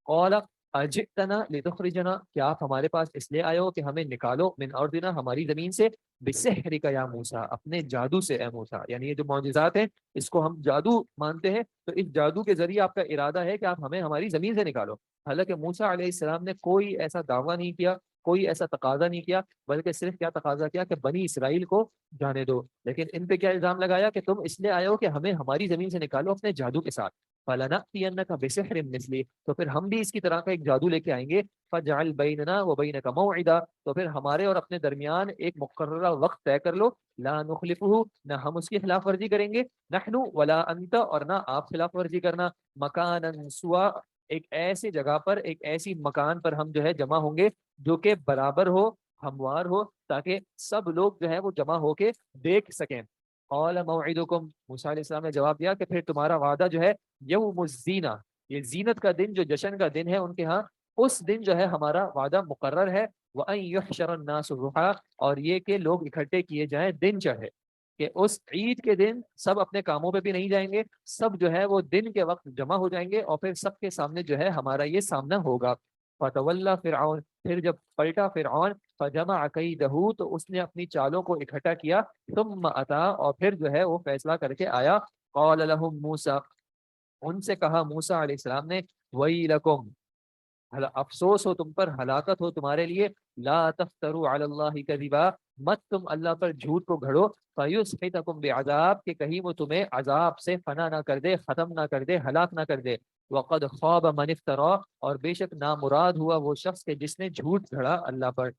قال اجئتنا لتخرجنا، کیا آپ ہمارے پاس اس لیے آئے ہو کہ ہمیں نکالو من ارضنا، ہماری زمین سے، بسحرک یا موسیٰ، اپنے جادو سے اے موسیٰ، یعنی یہ جو معجزات ہیں اس کو ہم جادو مانتے ہیں، تو اس جادو کے ذریعے آپ کا ارادہ ہے کہ آپ ہمیں ہماری زمین سے نکالو۔ حالانکہ موسیٰ علیہ السلام نے کوئی ایسا دعویٰ نہیں کیا، کوئی ایسا تقاضا نہیں کیا، بلکہ صرف کیا تقاضا کیا کہ بنی اسرائیل کو جانے دو، لیکن ان پہ کیا الزام لگایا کہ تم اس لیے آئے ہو کہ ہمیں ہماری زمین سے نکالو اپنے جادو کے ساتھ۔ فَلَنَأْتِيَنَّكَ بِسِحْرٍ مِّثْلِهِ، تو پھر ہم بھی اس کی طرح کا ایک جادو لے کے آئیں گے۔ فَاجْعَلْ بَيْنَنَا وَبَيْنَكَ مَوْعِدًا، تو پھر ہمارے اور اپنے درمیان ایک مقررہ وقت طے کر لو۔ لا نخلفه، نہ ہم اس کی خلاف ورزی کریں گے، نحن ولا انت، اور نہ آپ خلاف ورزی کرنا، مکانا سوا، ایک ایسی جگہ پر، ایک ایسی مکان پر ہم جو ہے جمع ہوں گے جو کہ برابر ہو، ہموار ہو، تاکہ سب لوگ جو ہے وہ جمع ہو کے دیکھ سکیں۔ قال موعدکم، موسیٰ علیہ السلام نے جواب دیا کہ پھر تمہارا وعدہ جو ہے یوم الزینہ، یہ زینت کا دن، جو جشن کا دن ہے ان کے ہاں، اس دن جو ہے ہمارا وعدہ مقرر ہے۔ وَأَن يُحْشَرَ النَّاسُ ضُحًى، اور یہ کہ لوگ اکٹھے کیے جائیں دن چڑھے، کہ اس عید کے دن سب اپنے کاموں پہ بھی نہیں جائیں گے، سب جو ہے وہ دن کے وقت جمع ہو جائیں گے، اور پھر سب کے سامنے جو ہے ہمارا یہ سامنا ہوگا۔ فَتَوَلَّى فِرْعَوْنُ، پھر جب پلٹا فرعون، فَجَمَعَ كَيْدَهُ، تو اس نے اپنی چالوں کو اکٹھا کیا، ثُمَّ أَتَىٰ، اور پھر جو ہے وہ فیصلہ کر کے آیا۔ قَالَ لَهُم مُوسَىٰ، ان سے کہا موسیٰ علیہ السلام نے، وَيْلَكُمْ، افسوس ہو تم پر، ہلاکت ہو تمہارے لیے، لا تفتروا علی اللہ کذبا، مت تم اللہ پر جھوٹ کو گھڑو، فیسحتکم بعذاب، کہ کہیں وہ تمہیں عذاب سے فنا نہ کر دے، ختم نہ کر دے، ہلاک نہ کر دے۔ وقد خواب من افترا، اور بے شک نامراد ہوا وہ شخص کہ جس نے جھوٹ گھڑا اللہ پر۔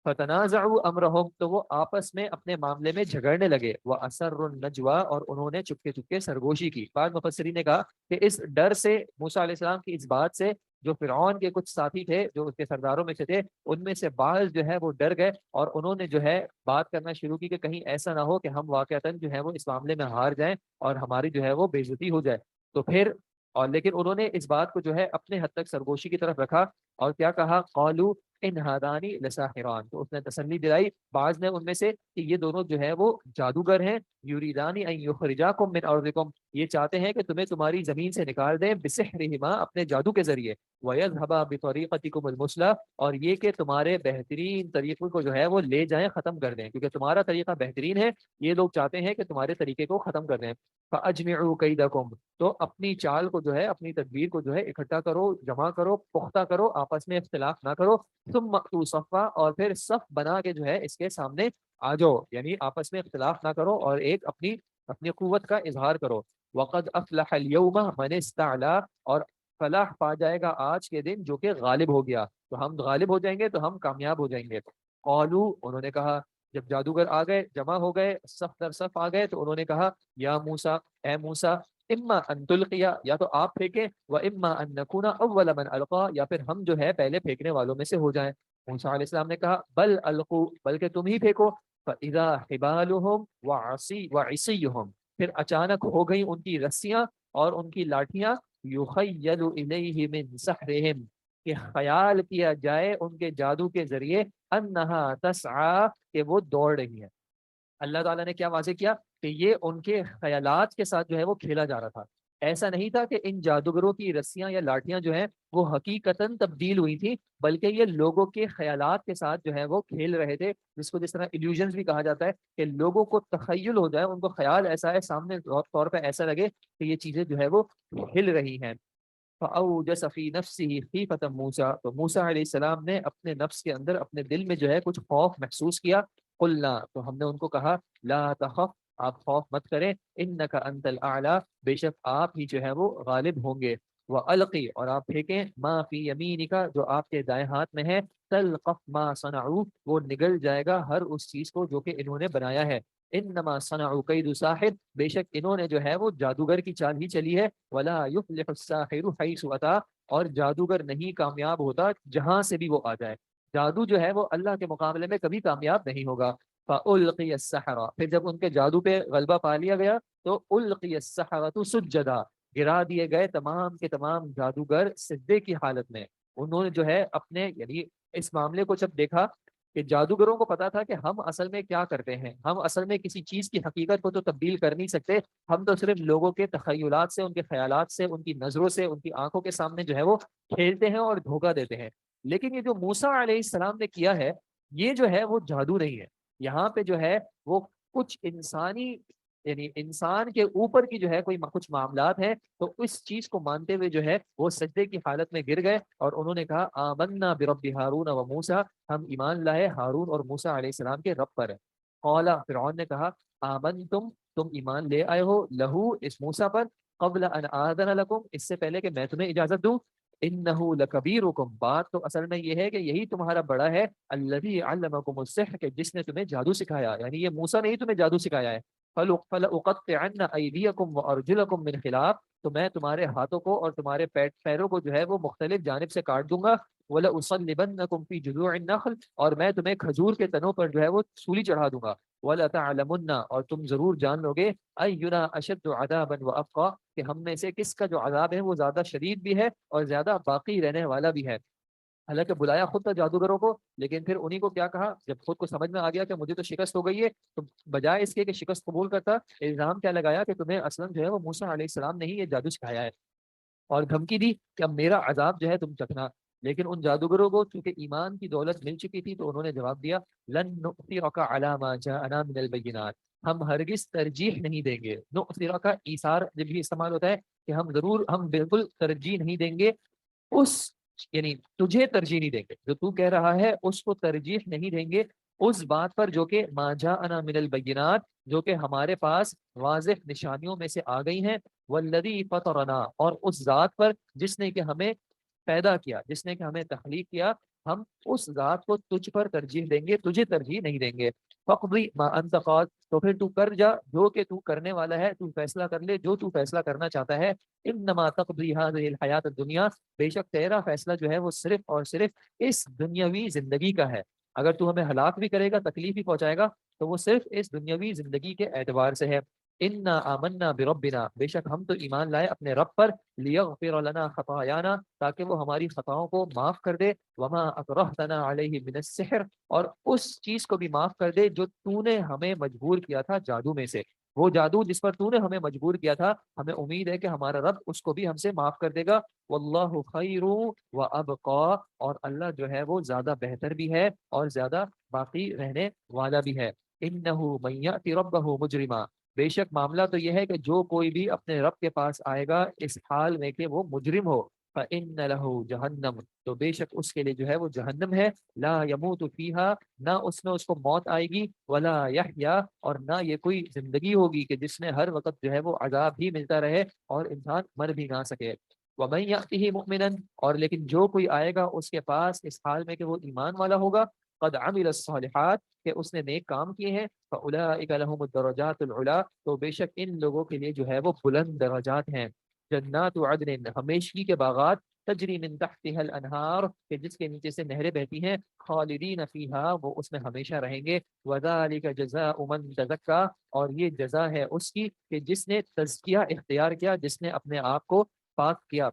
فتنازعوا امرهم، تو وہ آپس میں اپنے معاملے میں جھگڑنے لگے، واسروا النجوا، اور انہوں نے چپکے چپکے سرگوشی کی۔ بعض مفسرین نے کہا کہ اس ڈر سے، موسیٰ علیہ السلام کی اس بات سے، جو فرعون کے کچھ ساتھی تھے جو اس کے سرداروں میں سے تھے، ان میں سے بعض جو ہے وہ ڈر گئے، اور انہوں نے جو ہے بات کرنا شروع کی کہ کہیں ایسا نہ ہو کہ ہم واقعتاً جو ہے وہ اس معاملے میں ہار جائیں اور ہماری جو ہے وہ بے عزتی ہو جائے۔ تو پھر اور لیکن انہوں نے اس بات کو جو ہے اپنے حد تک سرگوشی کی طرف رکھا، اور کیا کہا، قالوا ان ہادانی لساحران، تو اس نے تسلی دلائی بعض نے ان میں سے کہ یہ دونوں جو ہے وہ جادوگر ہیں، یریدانی ان یخرجاکم من ارضکم، یہ چاہتے ہیں کہ تمہیں تمہاری زمین سے نکال دیں، بسحرہما، اپنے جادو کے ذریعے، وَيَذْهَبَا بِطَرِيقَتِكُمُ الْمُثْلَىٰ، اور یہ کہ تمہارے بہترین طریقوں کو جو ہے وہ لے جائیں، ختم کر دیں، کیونکہ تمہارا طریقہ بہترین ہے، یہ لوگ چاہتے ہیں کہ تمہارے طریقے کو ختم کر دیں۔ فَأَجْمِعُوا كَيْدَكُمْ، تو اپنی چال کو جو ہے، اپنی تدبیر کو جو ہے اکٹھا کرو، جمع کرو، پختہ کرو، آپس میں اختلاف نہ کرو، ثُمَّ أْتُوا صَفًّا، اور پھر صف بنا کے جو ہے اس کے سامنے آ جاؤ، یعنی آپس میں اختلاف نہ کرو اور ایک اپنی اپنی قوت کا اظہار کرو۔ وَقَدْ أَفْلَحَ الْيَوْمَ مَنِ اسْتَعْلَىٰ، اور فلاح پا جائے گا آج کے دن جو کہ غالب ہو گیا، تو ہم غالب ہو جائیں گے، تو ہم کامیاب ہو جائیں گے۔ قالوا، انہوں نے کہا، جب جادوگر آ گئے، جمع ہو گئے، صف در صف آ گئے، تو انہوں نے کہا، یا موسیٰ، اے موسیٰ، اما ان تلقیا، یا تو آپ پھینکیں، و اما ان نکونا اول من القا، یا پھر ہم جو ہے پہلے پھینکنے والوں میں سے ہو جائیں۔ موسیٰ علیہ السلام نے کہا، بل القوا، بلکہ تم ہی پھینکو۔ فاذا حبالهم وعصیهم، پھر اچانک ہو گئی ان کی رسیاں اور ان کی لاٹھیاں، یخیل الیہ من سحرہم، کہ خیال کیا جائے ان کے جادو کے ذریعے، انہا تسعی، کہ وہ دوڑ رہی ہیں۔ اللہ تعالیٰ نے کیا واضح کیا کہ یہ ان کے خیالات کے ساتھ جو ہے وہ کھیلا جا رہا تھا، ایسا نہیں تھا کہ ان جادوگروں کی رسیاں یا لاٹیاں جو ہیں وہ حقیقتاً تبدیل ہوئی تھی، بلکہ یہ لوگوں کے خیالات کے ساتھ جو ہے وہ کھیل رہے تھے، جس کو جس طرح ایلیوژنز بھی کہا جاتا ہے، کہ لوگوں کو تخیل ہو جائے، ان کو خیال ایسا ہے، سامنے طور پہ ایسا لگے کہ یہ چیزیں جو ہے وہ ہل رہی ہیں۔ فَأَوْجَسَ فِي نَفْسِهِ خِيفَةً موسیٰ، تو موسیٰ علیہ السلام نے اپنے نفس کے اندر، اپنے دل میں جو ہے کچھ خوف محسوس کیا۔ قلنا، تو ہم نے ان کو کہا، لا تخف، آپ خوف مت کریں، انک انت الاعلی، بے شک آپ ہی جو ہے وہ غالب ہوں گے۔ وَأَلْقِ اور آپ پھینکیں مَا فِي يَمِينِكَ جو آپ کے دائیں ہاتھ میں ہے، تَلْقَفْ مَا صَنَعُوا وہ نگل جائے گا ہر اس چیز کو جو کہ انہوں نے بنایا ہے۔ انما صنعوا کید ساحر بے شک انہوں نے جو ہے وہ جادوگر کی چال ہی چلی ہے۔ ولا یفلح الساحر حیث اتی اور جادوگر نہیں کامیاب ہوتا جہاں سے بھی وہ آ جائے۔ جادو جو ہے وہ اللہ کے مقابلے میں کبھی کامیاب نہیں ہوگا۔ فَأُلْقِيَ السَّحَرَةُ پھر جب ان کے جادو پہ غلبہ پا لیا گیا تو أُلْقِيَ السَّحَرَةُ سُجَّدًا گرا دیے گئے تمام کے تمام جادوگر سجدے کی حالت میں۔ انہوں نے جو ہے اپنے یعنی اس معاملے کو جب دیکھا کہ جادوگروں کو پتا تھا کہ ہم اصل میں کیا کرتے ہیں، ہم اصل میں کسی چیز کی حقیقت کو تو تبدیل کر نہیں سکتے، ہم تو صرف لوگوں کے تخیلات سے، ان کے خیالات سے، ان کی نظروں سے، ان کی آنکھوں کے سامنے جو ہے وہ کھیلتے ہیں اور دھوکہ دیتے ہیں۔ لیکن یہ جو موسیٰ علیہ السلام نے کیا ہے یہ جو ہے وہ جادو نہیں ہے، یہاں پہ جو ہے وہ کچھ انسانی یعنی انسان کے اوپر کی جو ہے کوئی کچھ معاملات ہیں، تو اس چیز کو مانتے ہوئے جو ہے وہ سجدے کی حالت میں گر گئے اور انہوں نے کہا آمنا برب ہارون و موسیٰ ہم ایمان لائے ہارون اور موسیٰ علیہ السلام کے رب پر۔ قال فرعون نے کہا تم ایمان لے آئے ہو لہو اس موسیٰ پر قبل ان آذن لکم اس سے پہلے کہ میں تمہیں اجازت دوں۔ انہ لکبیرکم بات تو اصل میں یہ ہے کہ یہی تمہارا بڑا ہے، الذی علمکم السحر کہ جس نے تمہیں جادو سکھایا، یعنی یہ موسیٰ نے ہی تمہیں جادو سکھایا ہے۔ فَلَأُقَطِّعَنَّ أَيْدِيَكُمْ وَأَرْجُلَكُمْ مِنْ خِلَافٍ تو میں تمہارے ہاتھوں کو اور تمہارے پیروں کو جو ہے وہ مختلف جانب سے کاٹ دوں گا۔ وَلَأُصَلِّبَنَّكُمْ فِي جُذُوعِ النَّخْلِ اور میں تمہیں کھجور کے تنوں پر جو ہے وہ سولی چڑھا دوں گا۔ وَلَتَعْلَمُنَّ اور تم ضرور جان لو گے أَيُّنَا أَشَدُّ عَذَابًا وَأَبْقَىٰ کہ ہم میں سے کس کا جو عذاب ہے وہ زیادہ شدید بھی ہے اور زیادہ باقی رہنے والا بھی ہے۔ حالانکہ بلایا خود تھا جادوگروں کو، لیکن پھر انہی کو کیا کہا جب خود کو سمجھ میں آ گیا کہ مجھے تو شکست ہو گئی ہے، تو بجائے اس کے کہ شکست قبول کرتا الزام کیا لگایا کہ تمہیں اصلا جو ہے وہ موسیٰ علیہ السلام نے ہی یہ جادو سکھایا ہے، اور دھمکی دی کہ اب میرا عذاب جو ہے تم چکھنا۔ لیکن ان جادوگروں کو چونکہ ایمان کی دولت مل چکی تھی تو انہوں نے جواب دیا لن نؤثرک علی ما جاءنا من البینات ہم ہرگز ترجیح نہیں دیں گے۔ نؤثرک ایثار جب بھی استعمال ہوتا ہے کہ ہم بالکل ترجیح نہیں دیں گے اس یعنی تجھے ترجیح نہیں دیں گے، جو تو کہہ رہا ہے اس کو ترجیح نہیں دیں گے اس بات پر جو کہ ما جاءنا من البینات جو کہ ہمارے پاس واضح نشانیوں میں سے آ گئی ہیں، والذی فطرنا اور اس ذات پر جس نے کہ ہمیں پیدا کیا، جس نے کہ ہمیں تخلیق کیا، ہم اس ذات کو تجھ پر ترجیح دیں گے، تجھے ترجیح نہیں دیں گے۔ فقضی ما انت قاض تو پھر تو کر جا جو کہ تو کرنے والا ہے، تو فیصلہ کر لے جو تو فیصلہ کرنا چاہتا ہے۔ انما تقضی هذه الحیات الدنیا بے شک تیرا فیصلہ جو ہے وہ صرف اور صرف اس دنیاوی زندگی کا ہے، اگر تو ہمیں ہلاک بھی کرے گا تکلیف بھی پہنچائے گا تو وہ صرف اس دنیاوی زندگی کے اعتبار سے ہے۔ انا آمنا بربنا بے شک ہم تو ایمان لائے اپنے رب پر، لیغفر لنا خطایانا تاکہ وہ ہماری خطاؤں کو معاف کر دے، وما اکرہتنا علیہ من السحر اور اس چیز کو بھی معاف کر دے جو تو نے ہمیں مجبور کیا تھا جادو میں سے، وہ جادو جس پر تو نے ہمیں مجبور کیا تھا ہمیں امید ہے کہ ہمارا رب اس کو بھی ہم سے معاف کر دے گا۔ واللہ خیر و ابقا اور اللہ جو ہے وہ زیادہ بہتر بھی ہے اور زیادہ باقی رہنے والا بھی ہے۔ انہ من یأت ربہ مجرما بے شک معاملہ تو یہ ہے کہ جو کوئی بھی اپنے رب کے پاس آئے گا اس حال میں کہ وہ مجرم ہو، فإن له جہنم تو بے شک اس کے لیے جو ہے وہ جہنم ہے، لا يموت فیہا نہ اس میں اس کو موت آئے گی، ولا یحیا اور نہ یہ کوئی زندگی ہوگی کہ جس میں ہر وقت جو ہے وہ عذاب ہی ملتا رہے اور انسان مر بھی نہ سکے۔ ومن یأتہ مؤمنا اور لیکن جو کوئی آئے گا اس کے پاس اس حال میں کہ وہ ایمان والا ہوگا، قد عمل الصالحات کہ اس نے نیک کام کیے ہیں، فاولئک لهم الدرجات العلی تو بے شک ان لوگوں کے لیے جو ہے وہ بلند درجات ہیں۔ جنات عدن ہمیشگی کے باغات، تجری من تحتها الانہار کہ جس کے نیچے سے نہریں بہتی ہیں، خالدین فیہا وہ اس میں ہمیشہ رہیں گے، وذالک جزاء من تزکا اور یہ جزا ہے اس کی کہ جس نے تزکیہ اختیار کیا، جس نے اپنے آپ کو پاک کیا۔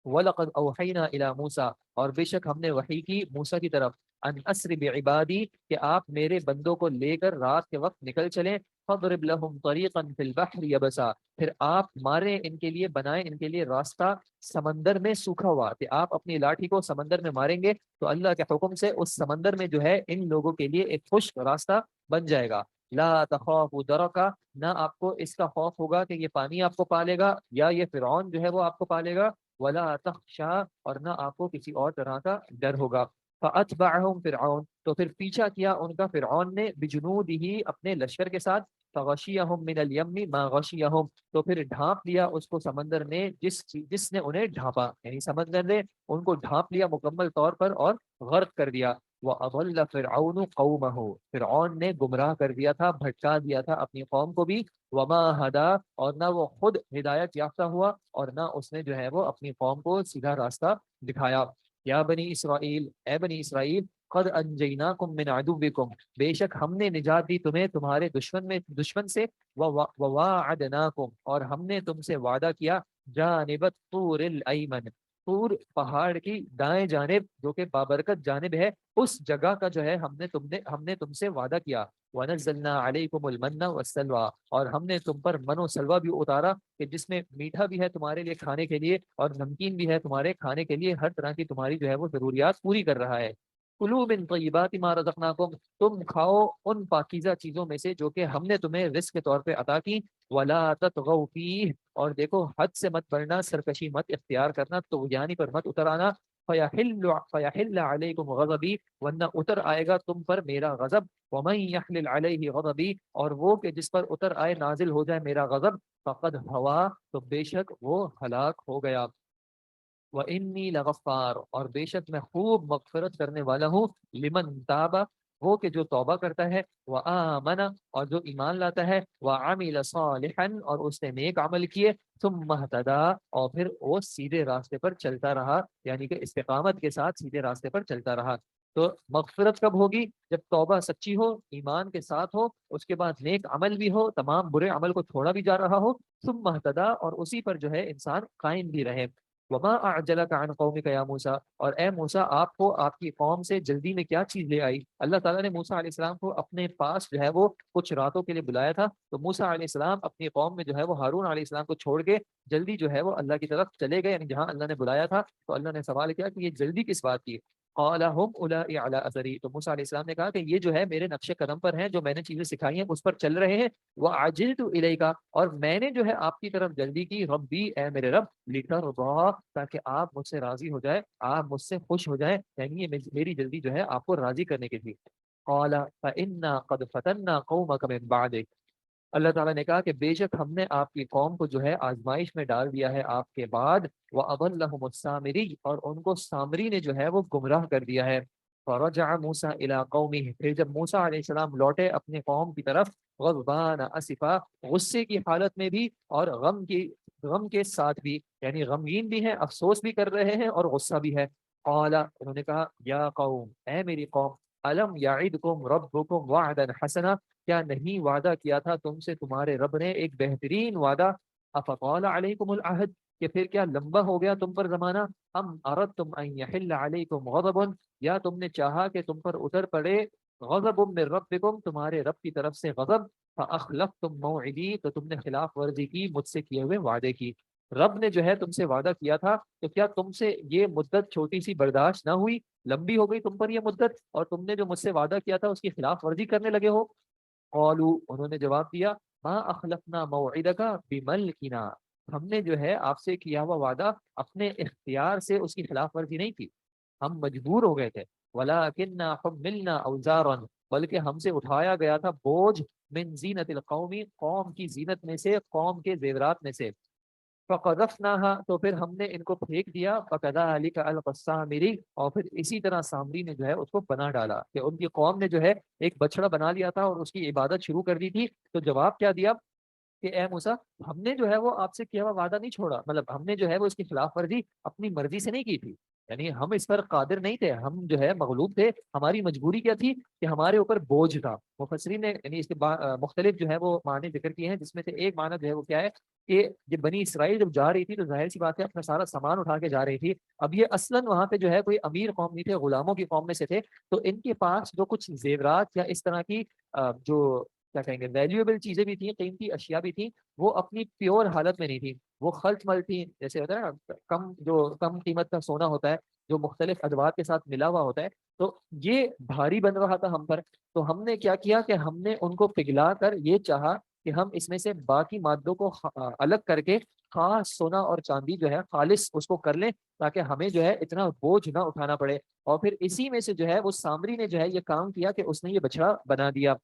وَلَقَدْ أَوْحَيْنَا إِلَى مُوسَىٰ اور بے شک ہم نے وحی کی موسیٰ کی طرف، ان اسر بعبادی کہ آپ میرے بندوں کو لے کر رات کے وقت نکل چلیں، فَاضْرِبْ لَهُمْ طَرِيقًا فِي الْبَحْرِ يَبَسًا پھر آپ ماریں ان کے لیے، بنائیں ان کے لیے راستہ سمندر میں سوکھا ہوا، کہ آپ اپنی لاٹھی کو سمندر میں ماریں گے تو اللہ کے حکم سے اس سمندر میں جو ہے ان لوگوں کے لیے ایک خشک راستہ بن جائے گا۔ لا تخافوا درکا نہ آپ کو اس کا خوف ہوگا کہ یہ پانی آپ کو پالے گا یا یہ فرعون جو ہے وہ آپ کو پالے گا، ولا تخشا اور نہ آپ کو کسی اور طرح کا ڈر ہوگا۔ فاتبعهم فرعون تو پھر پیچھا کیا ان کا فرعون نے، بجنودہ اپنے لشکر کے ساتھ، فغشیہم من الیم ما غشیہم، تو پھر ڈھانپ لیا اس کو سمندر نے جس نے انہیں ڈھانپا، یعنی سمندر نے ان کو ڈھانپ لیا مکمل طور پر اور غرق کر دیا۔ وَأَضَلَّ فِرْعَوْنُ قَوْمَهُ، فرعون نے گمراہ کر دیا تھا، بھٹکا دیا تھا اپنی قوم کو بھی۔ وَمَا هَدَىٰ، اور نہ وہ خود ہدایت یافتہ ہوا اور نہ اس نے جو ہے وہ اپنی قوم کو سیدھا راستہ دکھایا۔ یا بنی اسرائیل، اے بنی اسرائیل، قد انجیناکم من عدوکم، بے شک ہم نے نجات دی تمہیں تمہارے دشمن سے، وواعدناکم، اور ہم نے تم سے وعدہ کیا، جانب الطور الایمن، طور پہاڑ کی دائیں جانب جو کہ بابرکت جانب ہے، اس جگہ کا جو ہے ہم نے تم سے وعدہ کیا۔ وَنَزَّلْنَا عَلَيْكُمُ الْمَنَّ وَالسَّلْوَىٰ، اور ہم نے تم پر من و سلوہ بھی اتارا، کہ جس میں میٹھا بھی ہے تمہارے لیے کھانے کے لیے اور نمکین بھی ہے تمہارے کھانے کے لیے، ہر طرح کی تمہاری جو ہے وہ ضروریات پوری کر رہا ہے۔ کلوا من طیبات ما رزقناکم، تم کھاؤ ان پاکیزہ چیزوں میں سے جو کہ ہم نے تمہیں رزق کے طور پہ عطا کی۔ ولا تطغوا فیہ، اور دیکھو حد سے مت بڑھنا، سرکشی مت اختیار کرنا، طغیانی پر مت اتر آنا۔ فیحل علیکم غضبی، ورنہ اتر آئے گا تم پر میرا غضب۔ ومن یحلل علیہ غضبی، اور وہ کہ جس پر اتر آئے نازل ہو جائے میرا غضب، فقد ہوا، تو بے شک وہ ہلاک ہو گیا۔ وَإِنِّي لَغَفَّارٌ، اور بے شک میں خوب مغفرت کرنے والا ہوں، لمن تاب، وہ کہ جو توبہ کرتا ہے، وآمن، اور جو ایمان لاتا ہے، وعمل صالحا، اور اس نے نیک عمل کیے، ثم اهتدى، اور پھر وہ سیدھے راستے پر چلتا رہا، یعنی کہ استقامت کے ساتھ سیدھے راستے پر چلتا رہا۔ تو مغفرت کب ہوگی؟ جب توبہ سچی ہو، ایمان کے ساتھ ہو، اس کے بعد نیک عمل بھی ہو، تمام برے عمل کو چھوڑا بھی جا رہا ہو، ثم اهتدى، اور اسی پر جو ہے انسان قائم بھی رہے۔ وما اعجلک عن قومک یا موسیٰ، اور اے موسیٰ آپ کو آپ کی قوم سے جلدی میں کیا چیز لے آئی؟ اللہ تعالیٰ نے موسیٰ علیہ السلام کو اپنے پاس جو ہے وہ کچھ راتوں کے لیے بلایا تھا، تو موسیٰ علیہ السلام اپنی قوم میں جو ہے وہ ہارون علیہ السلام کو چھوڑ کے جلدی جو ہے وہ اللہ کی طرف چلے گئے، یعنی جہاں اللہ نے بلایا تھا۔ تو اللہ نے سوال کیا کہ یہ جلدی کس بات کی؟ قال هم اولئک علی اثری، تو موسیٰ علیہ السلام نے کہا کہ یہ جو ہے میرے نقش قدم پر ہیں، جو میں نے چیزیں سکھائی ہیں اس پر چل رہے ہیں۔ وعجلت الیک، اور میں نے جو ہے آپ کی طرف جلدی کی، ربی، اے میرے رب، لترضی، تاکہ آپ مجھ سے راضی ہو جائے، آپ مجھ سے خوش ہو جائیں، یعنی یہ میری جلدی جو ہے آپ کو راضی کرنے کی تھی۔ قال فإنا قد فتنا قومك من بعدك، اللہ تعالیٰ نے کہا کہ بے شک ہم نے آپ کی قوم کو جو ہے آزمائش میں ڈال دیا ہے آپ کے بعد۔ وَأَضَلَّهُمُ السَّامِرِيُّ، اور ان کو سامری نے جو ہے وہ گمراہ کر دیا ہے۔ فَرَجَعَ مُوسَىٰ إِلَىٰ قَوْمِهِ، پھر جب موسیٰ علیہ السلام لوٹے اپنے قوم کی طرف، غضبان اسفا، غصے کی حالت میں بھی اور غم کے ساتھ بھی، یعنی غمگین بھی ہیں، افسوس بھی کر رہے ہیں اور غصہ بھی ہے۔ قال، انہوں نے کہا، یا قوم، اے میری قوم، الم یعدکم ربکم وعدا حسنا، کیا نہیں وعدہ کیا تھا تم سے تمہارے رب نے ایک بہترین وعدہ؟ افطال علیکم العہد، کہ پھر کیا لمبا ہو گیا تم پر زمانہ؟ ام اردتم ان یحل علیکم غضب، یا تم نے چاہا کہ تم پر اتر پڑے غضب من ربکم، تمہارے رب کی طرف سے غضب، فاخلفتم موعدی، تو تم نے خلاف ورزی کی مجھ سے کیے ہوئے وعدے کی۔ رب نے جو ہے تم سے وعدہ کیا تھا، تو کیا تم سے یہ مدت چھوٹی سی برداشت نہ ہوئی؟ لمبی ہو گئی تم پر یہ مدت، اور تم نے جو مجھ سے وعدہ کیا تھا اس کی خلاف ورزی کرنے لگے ہو۔ قالوا، انہوں نے جواب دیا، ما اخلفنا موعدک بملکنا، ہم نے جو ہے آپ سے کیا ہوا وعدہ اپنے اختیار سے اس کی خلاف ورزی نہیں کی، ہم مجبور ہو گئے تھے۔ ولکننا حملنا اوزارا، بلکہ ہم سے اٹھایا گیا تھا بوجھ، من زینت القومی، قوم کی زینت میں سے، قوم کے زیورات میں سے۔ فقذفناها، تو پھر ہم نے ان کو پھینک دیا۔ فكذلك القى السامري، اور پھر اسی طرح سامری نے جو ہے اس کو بنا ڈالا، کہ ان کی قوم نے جو ہے ایک بچڑا بنا لیا تھا اور اس کی عبادت شروع کر دی تھی۔ تو جواب کیا دیا کہ اے موسیٰ، ہم نے جو ہے وہ آپ سے کیا ہوا وعدہ نہیں چھوڑا، مطلب ہم نے جو ہے وہ اس کی خلاف ورزی اپنی مرضی سے نہیں کی تھی، یعنی ہم اس پر قادر نہیں تھے، ہم جو ہے مغلوب تھے، ہماری مجبوری کیا تھی کہ ہمارے اوپر بوجھ تھا۔ مفسرین نے یعنی اس کے مختلف جو ہے وہ معنی ذکر کیے ہیں، جس میں سے ایک معنی جو ہے وہ کیا ہے کہ یہ بنی اسرائیل جب جا رہی تھی تو ظاہر سی بات ہے اپنا سارا سامان اٹھا کے جا رہی تھی۔ اب یہ اصلاً وہاں پہ جو ہے کوئی امیر قوم نہیں تھے، غلاموں کی قوم میں سے تھے، تو ان کے پاس جو کچھ زیورات یا اس طرح کی جو کیا کہیں گے ویلیویبل چیزیں بھی تھیں، قیمتی اشیاء بھی تھیں، وہ اپنی پیور حالت میں نہیں تھی، وہ خلط مل تھی، جیسے ہوتا ہے نا کم قیمت کا سونا ہوتا ہے جو مختلف ادوات کے ساتھ ملا ہوا ہوتا ہے، تو یہ بھاری بن رہا تھا ہم پر۔ تو ہم نے کیا کیا کہ ہم نے ان کو پگھلا کر یہ چاہا کہ ہم اس میں سے باقی مادوں کو الگ کر کے خاص سونا اور چاندی جو ہے خالص اس کو کر لیں، تاکہ ہمیں جو ہے اتنا بوجھ نہ اٹھانا پڑے۔ اور پھر اسی میں سے جو ہے وہ سامری نے جو ہے یہ کام کیا کہ اس نے یہ بچڑا بنا دیا۔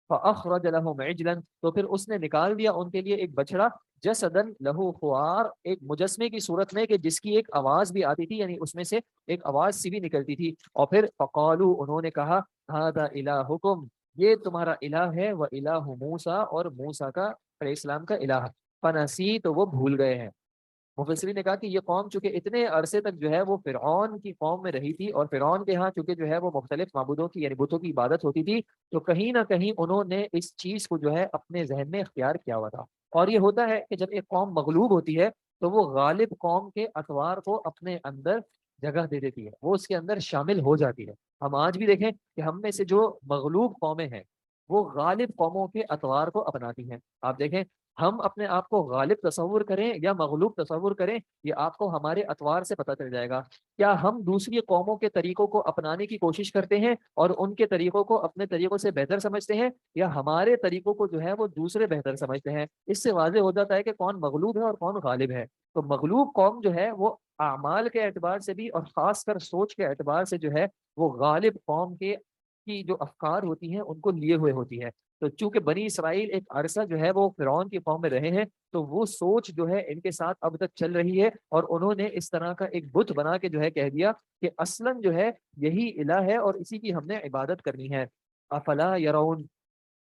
فأخرج لهم عجلا، تو پھر اس نے نکال دیا ان کے لیے ایک بچڑا، جسدن لہو خوار، ایک مجسمے کی صورت میں کہ جس کی ایک آواز بھی آتی تھی، یعنی اس میں سے ایک آواز سی بھی نکلتی تھی. اور پھر فقالو، انہوں نے کہا ھذا الہکم، یہ تمہارا الہ ہے، و الہ موسیٰ، اور موسیٰ کا علیہ السلام کا الہ. فنسی، تو وہ بھول گئے ہیں. مفسرین نے کہا کہ یہ قوم چونکہ اتنے عرصے تک جو ہے وہ فرعون کی قوم میں رہی تھی، اور فرعون کے ہاں چونکہ جو ہے وہ مختلف معبودوں کی یعنی بتوں کی عبادت ہوتی تھی، تو کہیں نہ کہیں انہوں نے اس چیز کو جو ہے اپنے ذہن میں اختیار کیا ہوا تھا. اور یہ ہوتا ہے کہ جب ایک قوم مغلوب ہوتی ہے تو وہ غالب قوم کے اطوار کو اپنے اندر جگہ دے دیتی ہے، وہ اس کے اندر شامل ہو جاتی ہے. ہم آج بھی دیکھیں کہ ہم میں سے جو مغلوب قومیں ہیں وہ غالب قوموں کے اطوار کو اپناتی ہیں. آپ دیکھیں، ہم اپنے آپ کو غالب تصور کریں یا مغلوب تصور کریں، یہ آپ کو ہمارے اطوار سے پتہ چل جائے گا. کیا ہم دوسری قوموں کے طریقوں کو اپنانے کی کوشش کرتے ہیں اور ان کے طریقوں کو اپنے طریقوں سے بہتر سمجھتے ہیں، یا ہمارے طریقوں کو جو ہے وہ دوسرے بہتر سمجھتے ہیں؟ اس سے واضح ہو جاتا ہے کہ کون مغلوب ہے اور کون غالب ہے. تو مغلوب قوم جو ہے وہ اعمال کے اعتبار سے بھی اور خاص کر سوچ کے اعتبار سے جو ہے وہ غالب قوم کے کی جو افکار ہوتی ہیں ان کو لیے ہوئے ہوتی ہے. تو چونکہ بنی اسرائیل ایک عرصہ جو ہے وہ فرعون کی قوم میں رہے ہیں، تو وہ سوچ جو ہے ان کے ساتھ اب تک چل رہی ہے، اور انہوں نے اس طرح کا ایک بت بنا کے جو ہے کہہ دیا کہ اصلاً جو ہے یہی الہ ہے اور اسی کی ہم نے عبادت کرنی ہے. افلا یرون،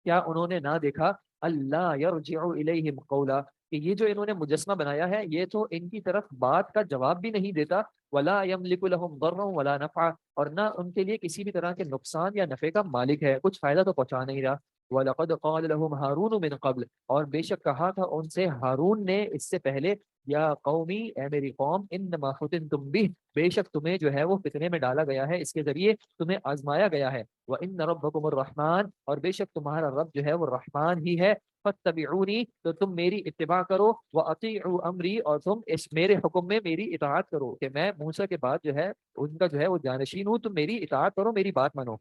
کیا انہوں نے نہ دیکھا، اللہ یرجع الیہم قولا، کہ یہ جو انہوں نے مجسمہ بنایا ہے یہ تو ان کی طرف بات کا جواب بھی نہیں دیتا، ولا یملک لهم ضرا ولا نفع، اور نہ ان کے لیے کسی بھی طرح کے نقصان یا نفع کا مالک ہے، کچھ فائدہ تو پہنچا نہیں رہا. وَلَقَدْ قَالَ لَهُمْ هَارُونُ مِنْ قَبْلِ، اور بے شک کہا تھا ان سے ہارون نے اس سے پہلے، یا قومی، اے میری قوم، انما فتنتم بہ، بے شک تمہیں جو ہے وہ فتنے میں ڈالا گیا ہے، اس کے ذریعے تمہیں آزمایا گیا ہے. وَإِنَّ رَبَّكُمُ الرَّحْمَٰنُ، اور بے شک تمہارا رب جو ہے وہ رحمان ہی ہے. فَاتَّبِعُونِی، تو تم میری اتباع کرو، وَأَطِیعُوا أَمْرِی، اور تم اس میرے حکم میں میری اطاعت کرو، کہ میں موسیٰ کے بعد جو ہے ان کا جو ہے وہ جانشین ہوں، تم میری اطاعت کرو، میری بات مانو.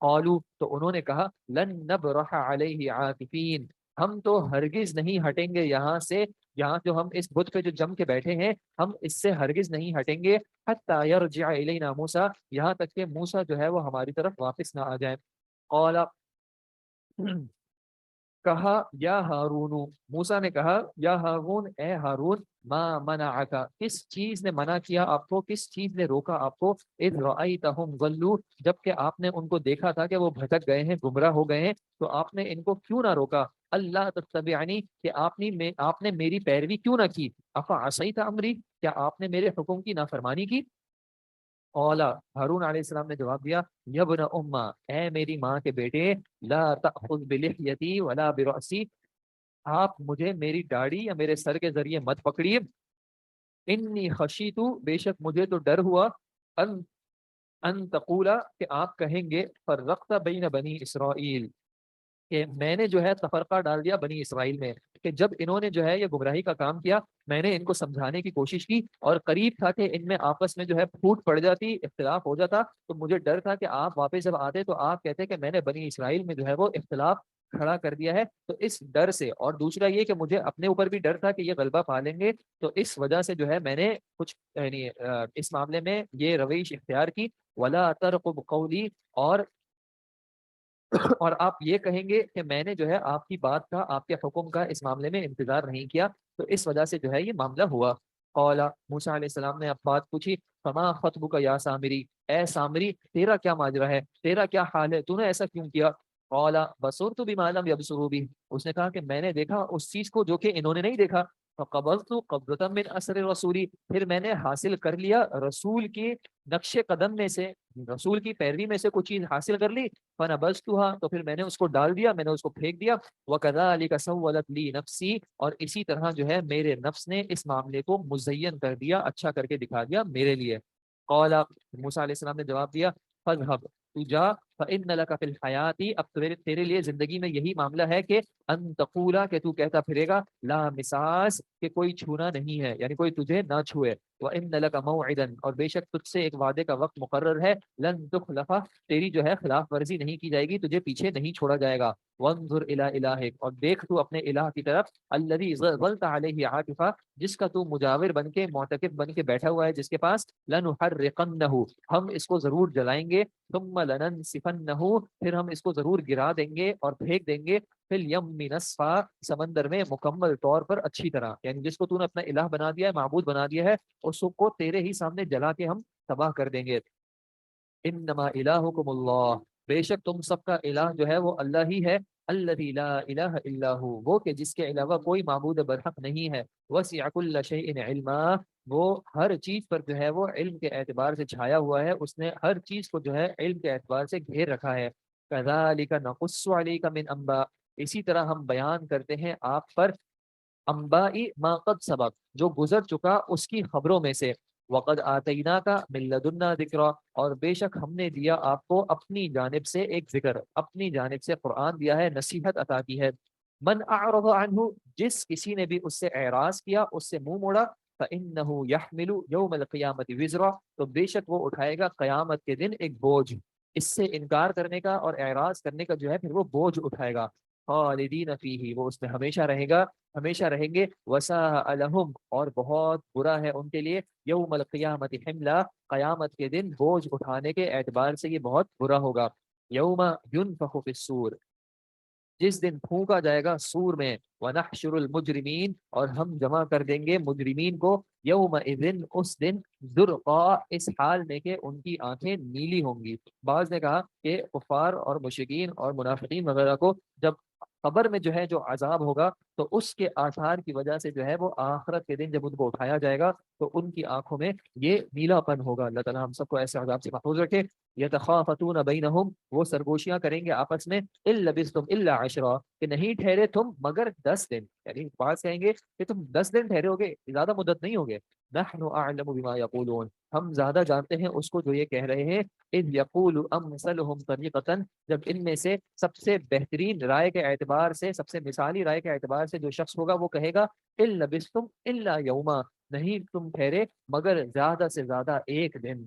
قالوا، تو انہوں نے کہا لن نبرح علیہ عاکفین، ہم تو ہرگز نہیں ہٹیں گے یہاں سے، یہاں جو ہم اس بت پہ جو جم کے بیٹھے ہیں ہم اس سے ہرگز نہیں ہٹیں گے، حتی یرجع الینا موسیٰ، یہاں تک کہ موسیٰ جو ہے وہ ہماری طرف واپس نہ آ جائیں. قال کہا یا ہارون، موسیٰ نے کہا یا ہارون، اے ہارون، ما منعک، کس چیز نے منع کیا آپ کو، کس چیز نے روکا آپ کو، اذ رأیتہم ضلوا، جبکہ آپ نے ان کو دیکھا تھا کہ وہ بھٹک گئے ہیں، گمراہ ہو گئے ہیں، تو آپ نے ان کو کیوں نہ روکا، اللہ تتبعنی، کہ آپ نے میری پیروی کیوں نہ کی، افعصیت امری، کیا آپ نے میرے حکم کی نافرمانی کی. قال، ہارون علیہ السلام نے جواب دیا، یبن اما، اے میری ماں کے بیٹے، لا تأخذ بلحیتی ولا برأسی، آپ مجھے میری داڑھی یا میرے سر کے ذریعے مت پکڑیے. انی خشیتو، بے شک مجھے تو ڈر ہوا، ان ان تقولا، کہ آپ کہیں گے، فرقت بین بنی اسرائیل، کہ میں نے جو ہے تفرقہ ڈال دیا بنی اسرائیل میں، کہ جب انہوں نے جو ہے یہ گمراہی کا کام کیا میں نے ان کو سمجھانے کی کوشش کی، اور قریب تھا کہ ان میں آپس میں جو ہے پھوٹ پڑ جاتی، اختلاف ہو جاتا، تو مجھے ڈر تھا کہ آپ واپس جب آتے تو آپ کہتے کہ میں نے بنی اسرائیل میں جو ہے وہ اختلاف کھڑا کر دیا ہے. تو اس ڈر سے، اور دوسرا یہ کہ مجھے اپنے اوپر بھی ڈر تھا کہ یہ غلبہ پا لیں گے، تو اس وجہ سے جو ہے میں نے کچھ یعنی اس معاملے میں یہ رویش اختیار کی. ولا ترقب قولی، اور آپ یہ کہیں گے کہ میں نے جو ہے آپ کی بات کا، آپ کے حکم کا اس معاملے میں انتظار نہیں کیا، تو اس وجہ سے جو ہے یہ معاملہ ہوا. قال، موسیٰ علیہ السلام نے اب بات پوچھی، فما خطبک یا سامری، اے سامری تیرا کیا ماجرا ہے، تیرا کیا حال ہے، تو نے ایسا کیوں کیا. قال بصرت بما لم يبصروا به، اس نے کہا کہ میں نے دیکھا اس چیز کو جو کہ انہوں نے نہیں دیکھا. فقبضت قبضة من اثر رسولی، پھر میں نے حاصل کر لیا رسول کی نقش قدم میں سے، رسول کی پیروی میں سے کچھ چیز حاصل کر لی. فنبذتها، تو پھر میں نے اس کو ڈال دیا، میں نے اس کو پھینک دیا. وَكَذَلِكَ سَوَّلَتْ لِي نَفْسِي، اور اسی طرح جو ہے میرے نفس نے اس معاملے کو مزین کر دیا، اچھا کر کے دکھا دیا میرے لیے. قال، موسیٰ علیہ السلام نے جواب دیا، فَاذْهَبْ، تو جا، فَإِنَّ لَكَ فِي الْحَيَاةِ، اب تیرے لیے زندگی میں یہی معاملہ ہے کہ ان تقولا، کہ تو کہتا پھرے گا، لا مساس، کہ کوئی چھونا نہیں ہے، یعنی کوئی تجھے نہ چھوئے. وَإِنَّ لَكَ مَوْعِدًا، اور بے شک تجھ سے ایک وعدے کا وقت مقرر ہے، لن تخلف، تیری جو ہے خلاف ورزی نہیں کی جائے گی، تجھے پیچھے نہیں چھوڑا جائے گا. وانظر الی الہک، اور دیکھ تو اپنے الہ کی طرف، الذی ظلت علیہ عاکفا، جس کا تو مجاور بن کے، معتکف بن کے بیٹھا ہوا ہے جس کے پاس، لنحرقنہ، ہم اس کو ضرور جلائیں گے، ثم لننسفنہ، لَنَقْذِفَنَّهُ، پھر ہم اس کو ضرور گرا دیں گے اور پھینک دیں گے فی الیم نصفا، سمندر میں مکمل طور پر اچھی طرح، یعنی جس کو تو نے اپنا الہ بنا دیا ہے، معبود بنا دیا ہے، اس کو تیرے ہی سامنے جلا کے ہم تباہ کر دیں گے۔ انما الہکم اللہ، بے شک تم سب کا الہ جو ہے وہ اللہ ہی ہے، الذی لا الہ الا ہو، وہ کہ جس کے علاوہ کوئی معبود برحق نہیں ہے، وسع کل شیء علما، وہ ہر چیز پر جو ہے وہ علم کے اعتبار سے چھایا ہوا ہے، اس نے ہر چیز کو جو ہے علم کے اعتبار سے گھیر رکھا ہے۔ کذالک نقص علیک من انباء، اسی طرح ہم بیان کرتے ہیں آپ پر انبائی ما قد سبق، جو گزر چکا اس کی خبروں میں سے، وقد آتیناک من لدنا ذکرا، اور بے شک ہم نے دیا آپ کو اپنی جانب سے ایک ذکر، اپنی جانب سے قرآن دیا ہے، نصیحت عطا کی ہے۔ من اعرض عنہ، جس کسی نے بھی اس سے اعراض کیا، اس سے منہ موڑا، فإنه يحمل يوم القیامت وزرا، تو بے شک وہ اٹھائے گا قیامت کے دن ایک بوجھ، اس سے انکار کرنے کا اور اعراض کرنے کا جو ہے پھر وہ بوجھ اٹھائے گا۔ خالدین فیہ، وہ اس میں ہمیشہ رہے گا، ہمیشہ رہیں گے۔ وساء لہم، اور بہت برا ہے ان کے لیے، یوم القیامت حملا، قیامت کے دن بوجھ اٹھانے کے اعتبار سے یہ بہت برا ہوگا۔ یوم ینفخ فی الصور، جس دن پھونکا جائے گا سور میں، ونحشر المجرمین، اور ہم جمع کر دیں گے مجرمین کو، یومئذ، اس دن، زرقا، اس حال میں کہ ان کی آنکھیں نیلی ہوں گی۔ بعض نے کہا کہ کفار اور مشرکین اور منافقین وغیرہ کو جب قبر میں جو ہے جو عذاب ہوگا تو اس کے آثار کی وجہ سے جو ہے وہ آخرت کے دن جب ان کو اٹھایا جائے گا تو ان کی آنکھوں میں یہ نیلا پن ہوگا۔ اللہ تعالیٰ ہم سب کو ایسے عذاب سے محفوظ رکھے۔ یتخافتون بینہم، وہ سرگوشیاں کریں گے آپس میں، ان لبثتم الا عشرا، کہ نہیں ٹھہرے تم مگر 10 دن، یعنی بعض کہیں گے کہ تم 10 دن ٹھہرے ہوگے، زیادہ مدت نہیں ہوگے۔ نحن اعلم بما یقولون، ہم زیادہ جانتے ہیں اس کو جو یہ کہہ رہے ہیں۔ اذ یقول امثلهم طریقۃ، جب ان میں سے سب سے بہترین رائے کے اعتبار سے، سب سے مثالی رائے کے اعتبار سے جو شخص ہوگا وہ کہے گا ان لبثتم الا یوما، نہیں تم ٹھہرے مگر زیادہ سے زیادہ ایک دن،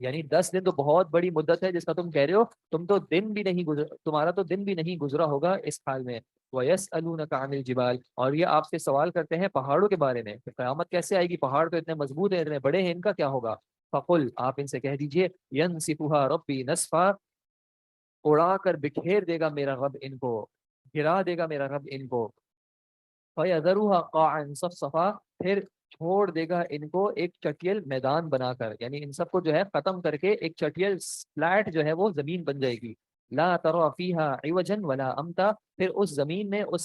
یعنی 10 دن تو بہت بڑی مدت ہے جس کا تم کہہ رہے ہو، تم تو دن بھی نہیں گزر، تمہارا تو دن بھی نہیں گزرا ہوگا اس حال میں۔ وَيَسْأَلُونَكَ عَنِ الْجِبَالِ، اور یہ آپ سے سوال کرتے ہیں پہاڑوں کے بارے میں کہ قیامت کیسے آئے گی، پہاڑ تو اتنے مضبوط ہیں، اتنے بڑے ہیں، ان کا کیا ہوگا؟ فَقُلْ، آپ ان سے کہہ دیجئے، يَنْسِفُهَا رَبِّي نَسْفًا، اڑا کر بکھیر دے گا میرا رب ان کو، گرا دے گا میرا رب ان کو۔ فَيَذَرُهَا قَاعًا صَفْصَفًا، پھر چھوڑ دے گا ان کو ایک چٹیل میدان بنا کر، یعنی ان سب کو جو ہے ختم کر کے ایک چٹیل فلیٹ جو ہے وہ زمین بن جائے گی۔ لا ترى فيها عوجا ولا امتا، پھر اس زمین میں، اس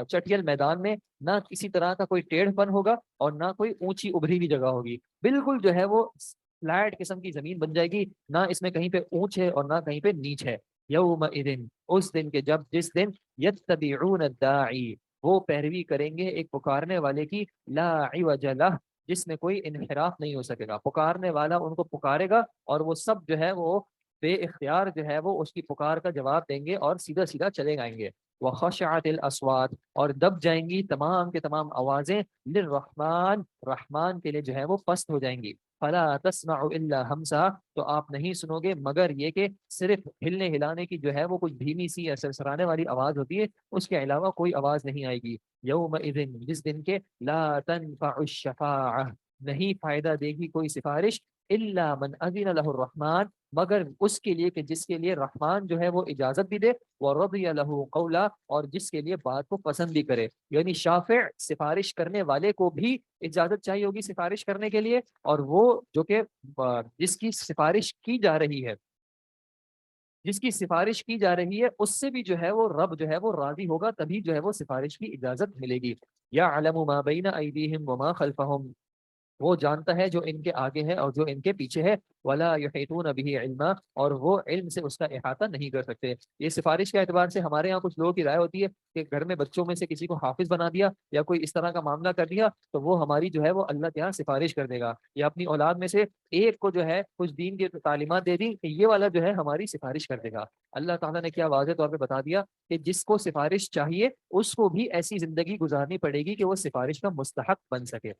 چٹیل میدان میں نہ کسی طرح کا کوئی ٹیڑھ پن ہوگا اور نہ کوئی اونچی ابھری ہوئی جگہ ہوگی، بالکل جو ہے وہ فلیٹ قسم کی زمین بن جائے گی، نہ اس میں کہیں پہ اونچ ہے اور نہ کہیں پہ نیچ ہے۔ یومئذ، اس دن کے جب، جس دن، یتبعون الداعی، وہ پیروی کریں گے ایک پکارنے والے کی، لا عوج لہ، جس میں کوئی انحراف نہیں ہو سکے گا، پکارنے والا ان کو پکارے گا اور وہ سب جو ہے وہ بے اختیار جو ہے وہ اس کی پکار کا جواب دیں گے اور سیدھا سیدھا چلے جائیں گے۔ وخشعت الاصوات، اور دب جائیں گی تمام کے تمام آوازیں، للرحمن، رحمان کے لیے جو ہے وہ پست ہو جائیں گی۔ فلا تسمع الا ہمسا، تو آپ نہیں سنو گے مگر یہ کہ صرف ہلنے ہلانے کی جو ہے وہ کچھ دھیمی سی یا سرسرانے والی آواز ہوتی ہے، اس کے علاوہ کوئی آواز نہیں آئے گی۔ یومئذ، جس دن کے، لا تنفع الشفاعہ، نہیں فائدہ دے گی کوئی سفارش، الا من اذن له الرحمن، مگر اس کے لیے کہ جس کے لیے رحمان جو ہے وہ اجازت بھی دے، ورضی له قولا، اور جس کے لیے بات کو پسند بھی کرے، یعنی شافع، سفارش کرنے والے کو بھی اجازت چاہیے ہوگی سفارش کرنے کے لیے، اور وہ جو کہ جس کی سفارش کی جا رہی ہے، جس کی سفارش کی جا رہی ہے اس سے بھی جو ہے وہ رب جو ہے وہ راضی ہوگا، تبھی جو ہے وہ سفارش کی اجازت ملے گی۔ یعلم ما بین ایدیہم وما خلفہم، وہ جانتا ہے جو ان کے آگے ہے اور جو ان کے پیچھے ہے، ولا یحیطون به علما، اور وہ علم سے اس کا احاطہ نہیں کر سکتے۔ یہ سفارش کے اعتبار سے ہمارے یہاں کچھ لوگوں کی رائے ہوتی ہے کہ گھر میں بچوں میں سے کسی کو حافظ بنا دیا یا کوئی اس طرح کا معاملہ کر دیا تو وہ ہماری جو ہے وہ اللہ کے یہاں سفارش کر دے گا، یا اپنی اولاد میں سے ایک کو جو ہے کچھ دین کی تعلیمات دے دی کہ یہ والا جو ہے ہماری سفارش کر دے گا۔ اللہ تعالیٰ نے کیا واضح طور پہ بتا دیا کہ جس کو سفارش چاہیے اس کو بھی ایسی زندگی گزارنی پڑے گی کہ وہ سفارش کا مستحق بن سکے۔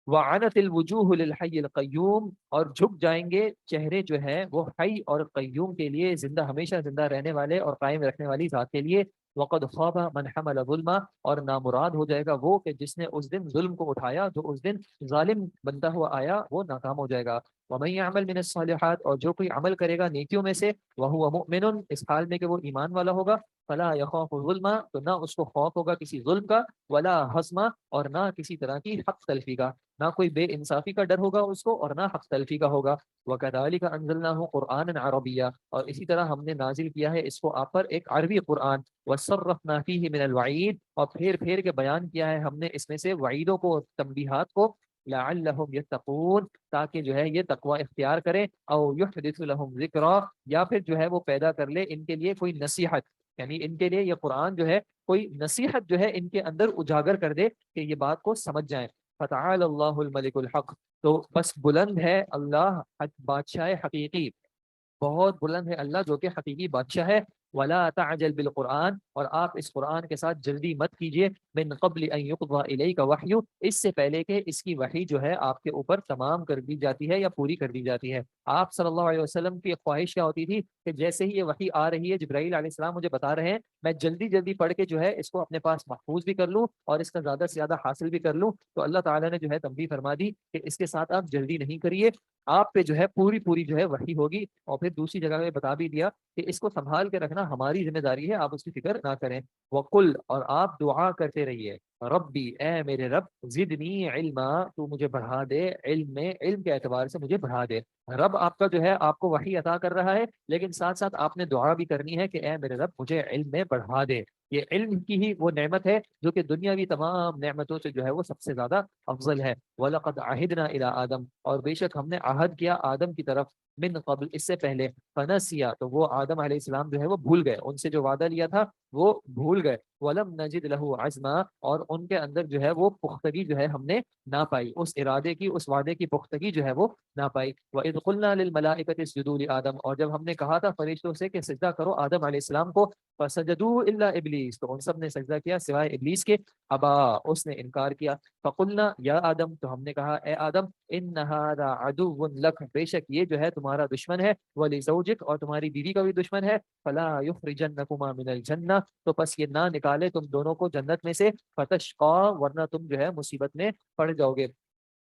وعنت الوجوہ للحی القیوم، اور جھک جائیں گے چہرے جو ہے وہ حی اور قیوم کے لیے، زندہ، ہمیشہ زندہ رہنے والے اور قائم رکھنے والی ذات کے لیے۔ وقد خاب من حمل ظلما، اور نامراد ہو جائے گا وہ کہ جس نے اس دن ظلم کو اٹھایا، جو اس دن ظالم بنتا ہوا آیا وہ ناکام ہو جائے گا۔ ومن يعمل من الصالحات، اور جو کوئی عمل کرے گا نیکیوں میں سے، وهو مؤمن، اس حال میں کہ وہ ایمان والا ہوگا، فلا يخاف ظلما، تو نہ اس کو خوف ہوگا کسی ظلم کا، ولا حسما، اور نہ کسی طرح کی حق تلفی کا، نہ کوئی بے انصافی کا ڈر ہوگا اس کو، اور نہ حق تلفی کا ہوگا۔ وَكَذَلِكَ أَنزَلْنَاهُ قُرْآنًا عَرَبِيًّا، اور اسی طرح ہم نے نازل کیا ہے اس کو آپ پر ایک عربی قرآن۔ وَصَرَّفْنَا فِيهِ مِنَ الْوَعِيدِ، اور پھیر پھیر کے بیان کیا ہے ہم نے اس میں سے وعیدوں کو، تنبیہات کو، لعلہم یتقون، تاکہ جو ہے یہ تقوی اختیار کریں، او یحدث لهم ذکرا، یا پھر جو ہے وہ پیدا کر لے ان کے لیے کوئی نصیحت، یعنی ان کے لیے یہ قرآن جو ہے کوئی نصیحت جو ہے ان کے اندر اجاگر کر دے کہ یہ بات کو سمجھ جائیں۔ فتعال اللہ الملک الحق، تو بس بلند ہے اللہ بادشاہ حقیقی، بہت بلند ہے اللہ جو کہ حقیقی بادشاہ ہے۔ ولا تعجل بالقرآن، اور آپ اس قرآن کے ساتھ جلدی مت کیجیے، من قبل ان یقضى الیک وحی، اس سے پہلے کہ اس کی وحی جو ہے آپ کے اوپر تمام کر دی جاتی ہے یا پوری کر دی جاتی ہے۔ آپ صلی اللہ علیہ وسلم کی خواہش کیا ہوتی تھی کہ جیسے ہی یہ وحی آ رہی ہے، جبرائیل علیہ السلام مجھے بتا رہے ہیں، میں جلدی جلدی پڑھ کے جو ہے اس کو اپنے پاس محفوظ بھی کر لوں اور اس کا زیادہ سے زیادہ حاصل بھی کر لوں۔ تو اللہ تعالیٰ نے جو ہے تنبیہ فرما دی کہ اس کے ساتھ آپ جلدی نہیں کریے، آپ پہ جو ہے پوری پوری جو ہے وحی ہوگی، اور پھر دوسری جگہ پہ بتا بھی دیا کہ اس کو سنبھال کے رکھنا ہماری ذمہ داری ہے، آپ اس کی فکر نہ کریں۔ وقل، اور آپ دعا کرتے رہیے، ربی، اے میرے رب، زدنی علما، تو مجھے بڑھا دے علم میں، علم کے اعتبار سے مجھے بڑھا دے۔ رب آپ کا جو ہے آپ کو وحی عطا کر رہا ہے، لیکن ساتھ ساتھ آپ نے دعا بھی کرنی ہے کہ اے میرے رب مجھے علم میں بڑھا دے۔ یہ علم کی ہی وہ نعمت ہے جو کہ دنیاوی تمام نعمتوں سے جو ہے وہ سب سے زیادہ افضل ہے۔ وَلَقَدْ عَهِدْنَا إِلَىٰ آدَمَ، اور بے شک ہم نے عہد کیا آدم کی طرف، من قبل، اس سے پہلے، فنسیا، تو وہ آدم علیہ السلام جو ہے وہ بھول گئے، ان سے جو وعدہ لیا تھا وہ بھول گئے۔ وَلَمْ نَجِدْ لَهُ عَزْمًا، اور ان کے اندر جو ہے وہ پختگی جو ہے ہم نے نہ پائی، اس ارادے کی، اس وعدے کی پختگی جو ہے وہ نہ پائی۔ وَإِذْ قُلْنَا لِلْمَلَائِكَةِ اسْجُدُوا لِآدَمَ، اور جب ہم نے کہا تھا فرشتوں سے کہ سجدہ کرو آدم علیہ السلام کو، فَسَجَدُوا إِلَّا إِبْلِيسَ، تو ان سب نے سجدہ کیا سوائے ابلیس کے، ابا، اس نے انکار کیا۔ فَقُلْنَا يَا آدم، تو ہم نے کہا اے آدم، إِنَّ هَذَا عَدُوٌّ لَكَ، بے شک یہ جو ہے تمہارا دشمن ہے، وَلِزَوْجِكَ، اور تمہاری بیوی کا بھی دشمن ہے، فَلَا يُخْرِجَنَّكُمَا مِنَ الْجَنَّةِ، تو پس یہ نہ نکالے تم دونوں کو جنت میں سے، فَتَشْقَىٰ، ورنہ تم جو ہے مصیبت میں پڑ جاؤ گے۔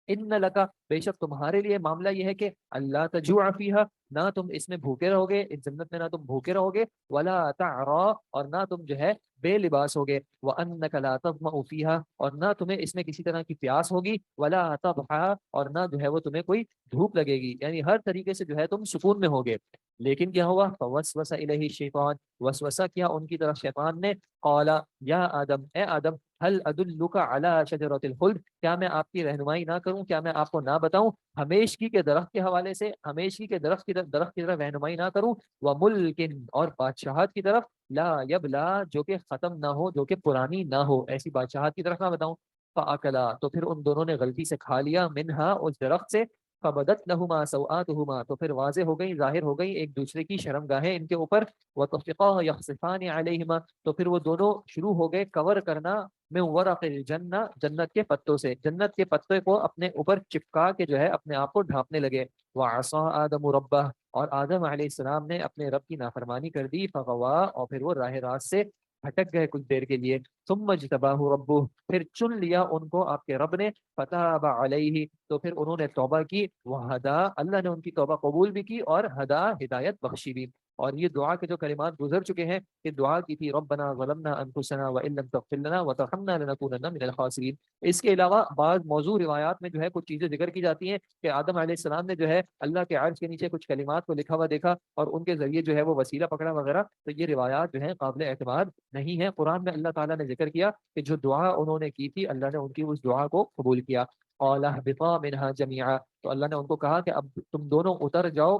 ان لکا، بے شک تمہارے لیے معاملہ یہ ہے کہ اللہ تجوع فیہا، نہ تم اس میں بھوکے رہو گے، اس جنت میں نہ تم بھوکے رہو گے، ولا تعرا، اور نہ تم جو ہے بے لباس ہوگے، وانک لا تظمأ فیہا، اور نہ تمہیں اس میں کسی طرح کی پیاس ہوگی، ولا تضحا، اور نہ جو ہے وہ تمہیں کوئی دھوپ لگے گی، یعنی ہر طریقے سے جو ہے تم سکون میں ہوگے۔ لیکن کیا ہوا، فوسوس الیہ الشیطان، وسوسہ کیا ان کی طرف شیطان نے، قال یا آدم، اے آدم، هل ادلک علی شجرۃ الخلد، کیا میں آپ کی رہنمائی نہ کروں، کیا میں آپ کو نہ بتاؤں ہمیشگی کے درخت کے حوالے سے، ہمیشگی کے درخت کی طرف رہنمائی نہ کروں، وملک، اور بادشاہت کی طرف، لا یبلا، جو کہ ختم نہ ہو، جو کہ پرانی نہ ہو، ایسی بادشاہت کی طرف نہ بتاؤں۔ فاکلا، تو پھر ان دونوں نے غلطی سے کھا لیا، منہا، اس درخت سے، فبدت لہما سوآتہما، تو پھر واضح ہو گئی، ظاہر ہو گئی ایک دوسرے کی شرم گاہیں ان کے اوپر، وطفقا یخصفان علیہما، تو پھر وہ دونوں شروع ہو گئے کور کرنا، میں ورق الجنہ، جنت کے پتوں سے، جنت کے پتے کو اپنے اوپر چپکا کے جو ہے اپنے آپ کو ڈھانپنے لگے۔ وعصا آدم ربہ، اور آدم علیہ السلام نے اپنے رب کی نافرمانی کر دی، فغوا، اور پھر وہ راہ راست سے بھٹک گئے کچھ دیر کے لیے۔ ثم اجتباہ ربہ، پھر چن لیا ان کو آپ کے رب نے، فتاب علیہ، تو پھر انہوں نے توبہ کی، وہدا، اللہ نے ان کی توبہ قبول بھی کی، اور ہدا، ہدایت بخشی بھی۔ اور یہ دعا کے جو کلمات گزر چکے ہیں، کہ دعا کی تھی ربنا ظلمنا انفسنا وان لم تغفر لنا وترحمنا لنکونن من الخاسرین۔ اس کے علاوہ بعض موضوع روایات میں جو ہے کچھ چیزیں ذکر کی جاتی ہیں کہ آدم علیہ السلام نے جو ہے اللہ کے عرش کے نیچے کچھ کلمات کو لکھا ہوا دیکھا اور ان کے ذریعے جو ہے وہ وسیلہ پکڑا وغیرہ، تو یہ روایات جو ہیں قابل اعتماد نہیں ہے۔ قرآن میں اللہ تعالیٰ نے ذکر کیا کہ جو دعا انہوں نے کی تھی اللہ نے ان کی اس دعا کو قبول کیا۔ قال اهبطا منها جميعا، تو اللہ نے ان کو کہا کہ اب تم دونوں اتر جاؤ،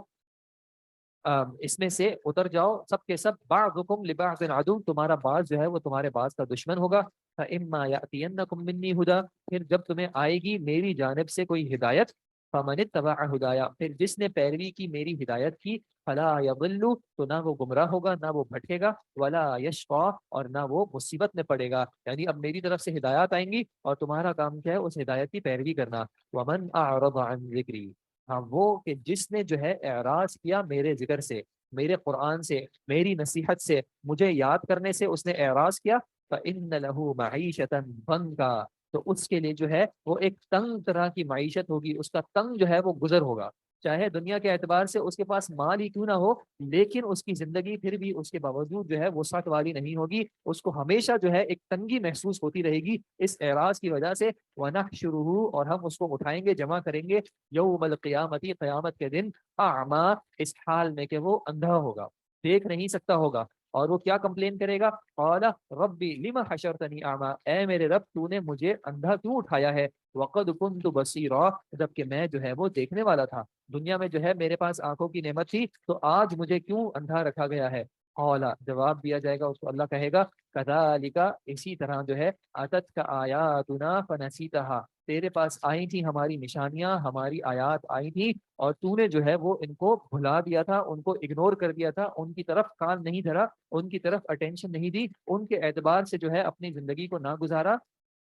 اس میں سے اتر جاؤ سب کے سب، بعضکم لبعض عدو، تمہارا بعض جو ہے وہ تمہارے بعض کا دشمن ہوگا، فاما یاتینکم منی ہدی، پھر جب تمہیں آئے گی میری جانب سے کوئی ہدایت، فمن اتبع ہدایا، پھر جس نے پیروی کی میری ہدایت کی، فلا یضل، تو نہ وہ گمراہ ہوگا، نہ وہ بھٹکے گا، ولا یشقى، اور نہ وہ مصیبت میں پڑے گا، یعنی اب میری طرف سے ہدایات آئیں گی اور تمہارا کام کیا ہے اس ہدایت کی پیروی کرنا۔ ومن اعرض عن ذکری، ہاں وہ کہ جس نے جو ہے اعراض کیا میرے ذکر سے، میرے قرآن سے، میری نصیحت سے، مجھے یاد کرنے سے اس نے اعراض کیا، فَإِنَّ لَهُ مَعِيشَةً ضَنْكًا، تو اس کے لیے جو ہے وہ ایک تنگ طرح کی معیشت ہوگی، اس کا تنگ جو ہے وہ گزر ہوگا، چاہے دنیا کے اعتبار سے اس کے پاس مال ہی کیوں نہ ہو، لیکن اس کی زندگی پھر بھی اس کے باوجود جو ہے وہ سخت والی نہیں ہوگی، اس کو ہمیشہ جو ہے ایک تنگی محسوس ہوتی رہے گی اس اعراض کی وجہ سے۔ وَنَحْشُرُهُ، اور ہم اس کو اٹھائیں گے، جمع کریں گے، یوم القیامتی، قیامت کے دن، اعما، اس حال میں کہ وہ اندھا ہوگا، دیکھ نہیں سکتا ہوگا، اور وہ کیا کمپلین کرے گا، قال ربی لم حشرتنی اعما، اے میرے رب تو نے مجھے اندھا کیوں اٹھایا ہے، وقد كنت بصیرا، جبکہ میں جو ہے وہ دیکھنے والا تھا، دنیا میں جو ہے میرے پاس آنکھوں کی نعمت تھی، تو آج مجھے کیوں اندھا رکھا گیا ہے۔ قال، جواب دیا جائے گا اس کو، اللہ کہے گا کذالک، اسی طرح جو ہے، اتتک آیاتنا فنسیتہا، تیرے پاس آئی تھی ہماری نشانیاں، ہماری آیات آئی تھی، اور تو نے جو ہے وہ ان کو بھلا دیا تھا، ان کو اگنور کر دیا تھا، ان کی طرف کان نہیں دھرا، ان کی طرف اٹینشن نہیں دی، ان کے اعتبار سے جو ہے اپنی زندگی کو نہ گزارا۔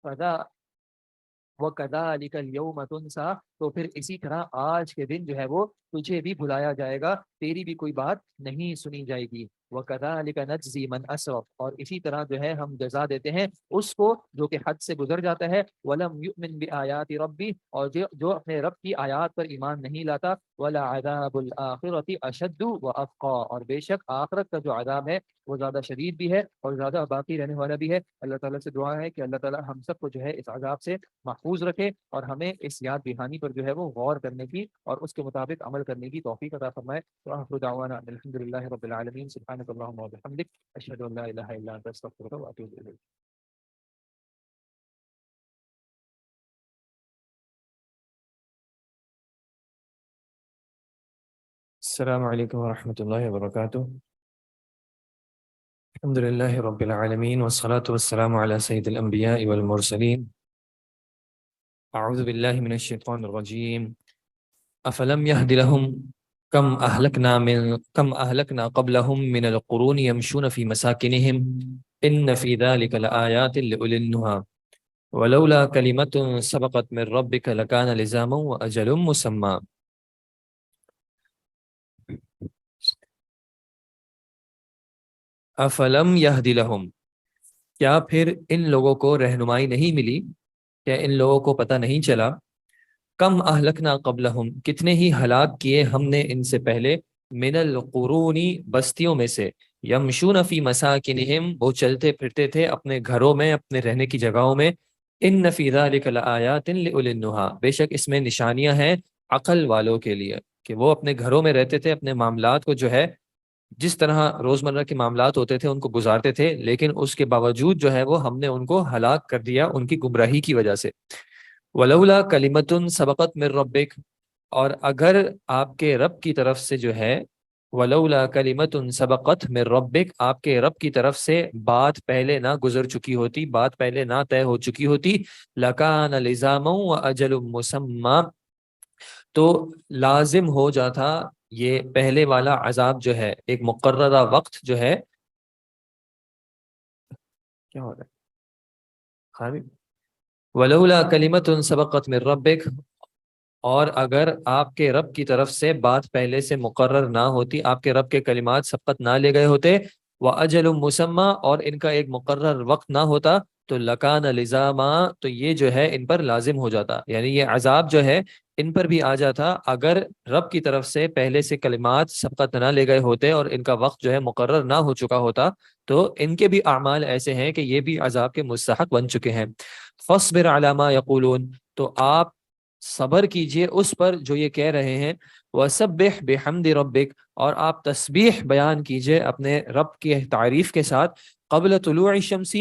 فدا وَكَذَلِكَ الْيَوْمَ تُنْسَى، تو پھر اسی طرح آج کے دن جو ہے وہ تجھے بھی بھلایا جائے گا، تیری بھی کوئی بات نہیں سنی جائے گی۔ وَكَذَلِكَ نَجْزِي مَنْ أَسْرَفَ، اور اسی طرح جو ہے ہم جزا دیتے ہیں اس کو جو کہ حد سے گزر جاتا ہے، وَلَمْ يُؤْمِنْ بِآيَاتِ رَبِّهِ، اور جو اپنے رب کی آیات پر ایمان نہیں لاتا، وَلَعَذَابُ الْآخِرَةِ أَشَدُّ وَأَبْقَىٰ، اور بے شک آخرت کا جو عذاب ہے وہ زیادہ شدید بھی ہے اور زیادہ باقی رہنے والا بھی ہے۔ اللہ تعالیٰ سے دعا ہے کہ اللہ تعالیٰ ہم سب کو جو ہے اس عذاب سے محفوظ رکھے، اور ہمیں اس یاد دہانی پر جو ہے وہ غور کرنے کی اور اس کے مطابق عمل کرنے کی توفیق عطا فرمائے۔ وآخر دعوانا ان الحمد للہ رب العالمین، سبحانک اللہم وبحمدک، اشہد ان لا الہ الا انت، استغفرک واتوب الیک۔ السلام علیکم ورحمۃ اللہ وبرکاتہ۔ الحمد للہ رب العالمین، والصلاة والسلام علی سید الانبیاء والمرسلین۔ اعوذ باللہ من الشیطان الرجیم۔ افلم یہد لہم کم اہلکنا قبلہم من القرون یمشون فی مساکنہم ان فی ذلک لآیات لأولی النہی ولولا کلمۃ سبقت من ربک لکان لزاما واجل مسمى۔ افلم یہد لہم، کیا پھر ان لوگوں کو رہنمائی نہیں ملی، کیا ان لوگوں کو پتہ نہیں چلا، کم اہلکنا قبلہم، کتنے ہی ہلاک کیے ہم نے ان سے پہلے، من القرون، بستیوں میں سے، یمشون فی مساکنہم، وہ چلتے پھرتے تھے اپنے گھروں میں، اپنے رہنے کی جگہوں میں، ان فی ذلک لآیات لأولی النہی، بے شک اس میں نشانیاں ہیں عقل والوں کے لیے، کہ وہ اپنے گھروں میں رہتے تھے، اپنے معاملات کو جو ہے جس طرح روزمرہ کے معاملات ہوتے تھے ان کو گزارتے تھے، لیکن اس کے باوجود جو ہے وہ ہم نے ان کو ہلاک کر دیا ان کی گمراہی کی وجہ سے۔ ولولا کلمۃ سبقت من ربک، اور اگر آپ کے رب کی طرف سے جو ہے، ولولا کلمۃ سبقت من ربک، آپ کے رب کی طرف سے بات پہلے نہ گزر چکی ہوتی، بات پہلے نہ طے ہو چکی ہوتی، لکان لزاما واجل مسمى، تو لازم ہو جاتا یہ پہلے والا عذاب جو ہے، ایک مقررہ وقت جو ہے، کیا ہو رہا ہے خامی، ولولا کلمۃ سبقت من ربک، اور اگر آپ کے رب کی طرف سے بات پہلے سے مقرر نہ ہوتی، آپ کے رب کے کلمات سبقت نہ لے گئے ہوتے، وَأَجَلٌ مُّسَمَّى، اور ان کا ایک مقرر وقت نہ ہوتا، تو لَكَانَ لِزَامًا، تو یہ جو ہے ان پر لازم ہو جاتا، یعنی یہ عذاب جو ہے ان پر بھی آ جاتا اگر رب کی طرف سے پہلے سے کلمات سبقت نہ لے گئے ہوتے اور ان کا وقت جو ہے مقرر نہ ہو چکا ہوتا، تو ان کے بھی اعمال ایسے ہیں کہ یہ بھی عذاب کے مستحق بن چکے ہیں۔ فَاصْبِرْ عَلَىٰ مَا يَقُولُونَ، تو آپ صبر کیجئے اس پر جو یہ کہہ رہے ہیں، وَسَبِّحْ بِحَمْدِ رَبِّكَ، اور آپ تسبیح بیان کیجئے اپنے رب کی تعریف کے ساتھ، قبل طلوع الشمس،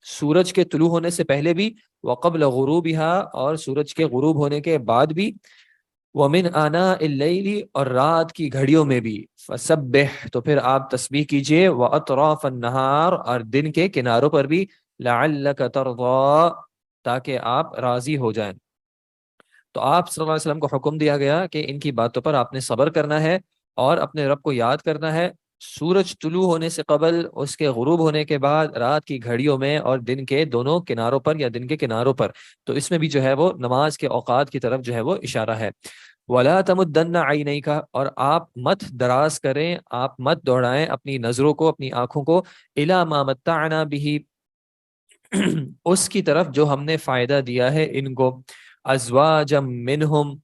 سورج کے طلوع ہونے سے پہلے بھی، وقبل غروبها، اور سورج کے غروب ہونے کے بعد بھی، ومن آناء اللیل، اور رات کی گھڑیوں میں بھی، فسبح، تو پھر آپ تسبیح کیجئے، واطراف النہار، اور دن کے کناروں پر بھی، لعلک ترضی، تاکہ آپ راضی ہو جائیں۔ تو آپ صلی اللہ علیہ وسلم کو حکم دیا گیا کہ ان کی باتوں پر آپ نے صبر کرنا ہے اور اپنے رب کو یاد کرنا ہے، سورج طلوع ہونے سے قبل، اس کے غروب ہونے کے بعد، رات کی گھڑیوں میں، اور دن کے دونوں کناروں پر یا دن کے کناروں پر، تو اس میں بھی جو ہے وہ نماز کے اوقات کی طرف جو ہے وہ اشارہ ہے۔ وَلَا تَمُدَّنَّ عَيْنَيْكَ، اور آپ مت دراز کریں، آپ مت دوڑائیں اپنی نظروں کو، اپنی آنکھوں کو، إِلَى مَا مَتَّعْنَا بِهِ، اس کی طرف جو ہم نے فائدہ دیا ہے ان کو، ازواجا منہم،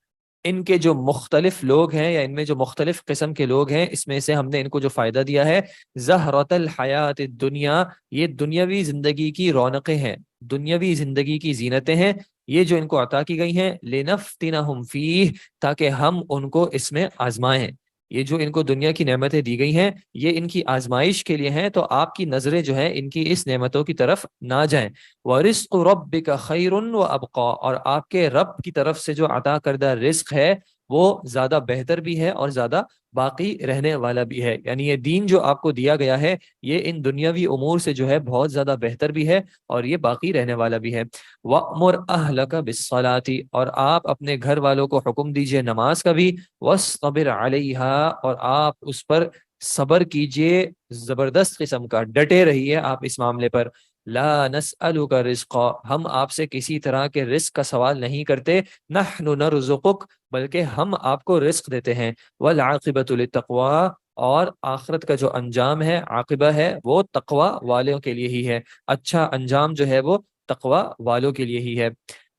ان کے جو مختلف لوگ ہیں یا ان میں جو مختلف قسم کے لوگ ہیں، اس میں سے ہم نے ان کو جو فائدہ دیا ہے، زہرۃ الحیات الدنیا، یہ دنیاوی زندگی کی رونقیں ہیں، دنیاوی زندگی کی زینتیں ہیں، یہ جو ان کو عطا کی گئی ہیں، لنفتنہم فیہ، تاکہ ہم ان کو اس میں آزمائیں، یہ جو ان کو دنیا کی نعمتیں دی گئی ہیں یہ ان کی آزمائش کے لیے ہیں، تو آپ کی نظریں جو ہیں ان کی اس نعمتوں کی طرف نہ جائیں۔ وَرِزْقُ رَبِّكَ خَيْرٌ وَأَبْقَىٰ، اور آپ کے رب کی طرف سے جو عطا کردہ رزق ہے وہ زیادہ بہتر بھی ہے اور زیادہ باقی رہنے والا بھی ہے، یعنی یہ دین جو آپ کو دیا گیا ہے یہ ان دنیاوی امور سے جو ہے بہت زیادہ بہتر بھی ہے اور یہ باقی رہنے والا بھی ہے۔ وَأْمُرْ أَهْلَكَ بِالصَّلَاةِ، اور آپ اپنے گھر والوں کو حکم دیجئے نماز کا بھی، وَاصْطَبِرْ عَلَيْهَا، اور آپ اس پر صبر کیجئے، زبردست قسم کا، ڈٹے رہیے آپ اس معاملے پر۔ لا نسألک رزقا، ہم آپ سے کسی طرح کے رزق کا سوال نہیں کرتے، نحن نرزقک، بلکہ ہم آپ کو رزق دیتے ہیں، والعاقبۃ للتقوی، اور آخرت کا جو انجام ہے، عاقبہ ہے، وہ تقوی والوں کے لیے ہی ہے، اچھا انجام جو ہے وہ تقوی والوں کے لیے ہی ہے۔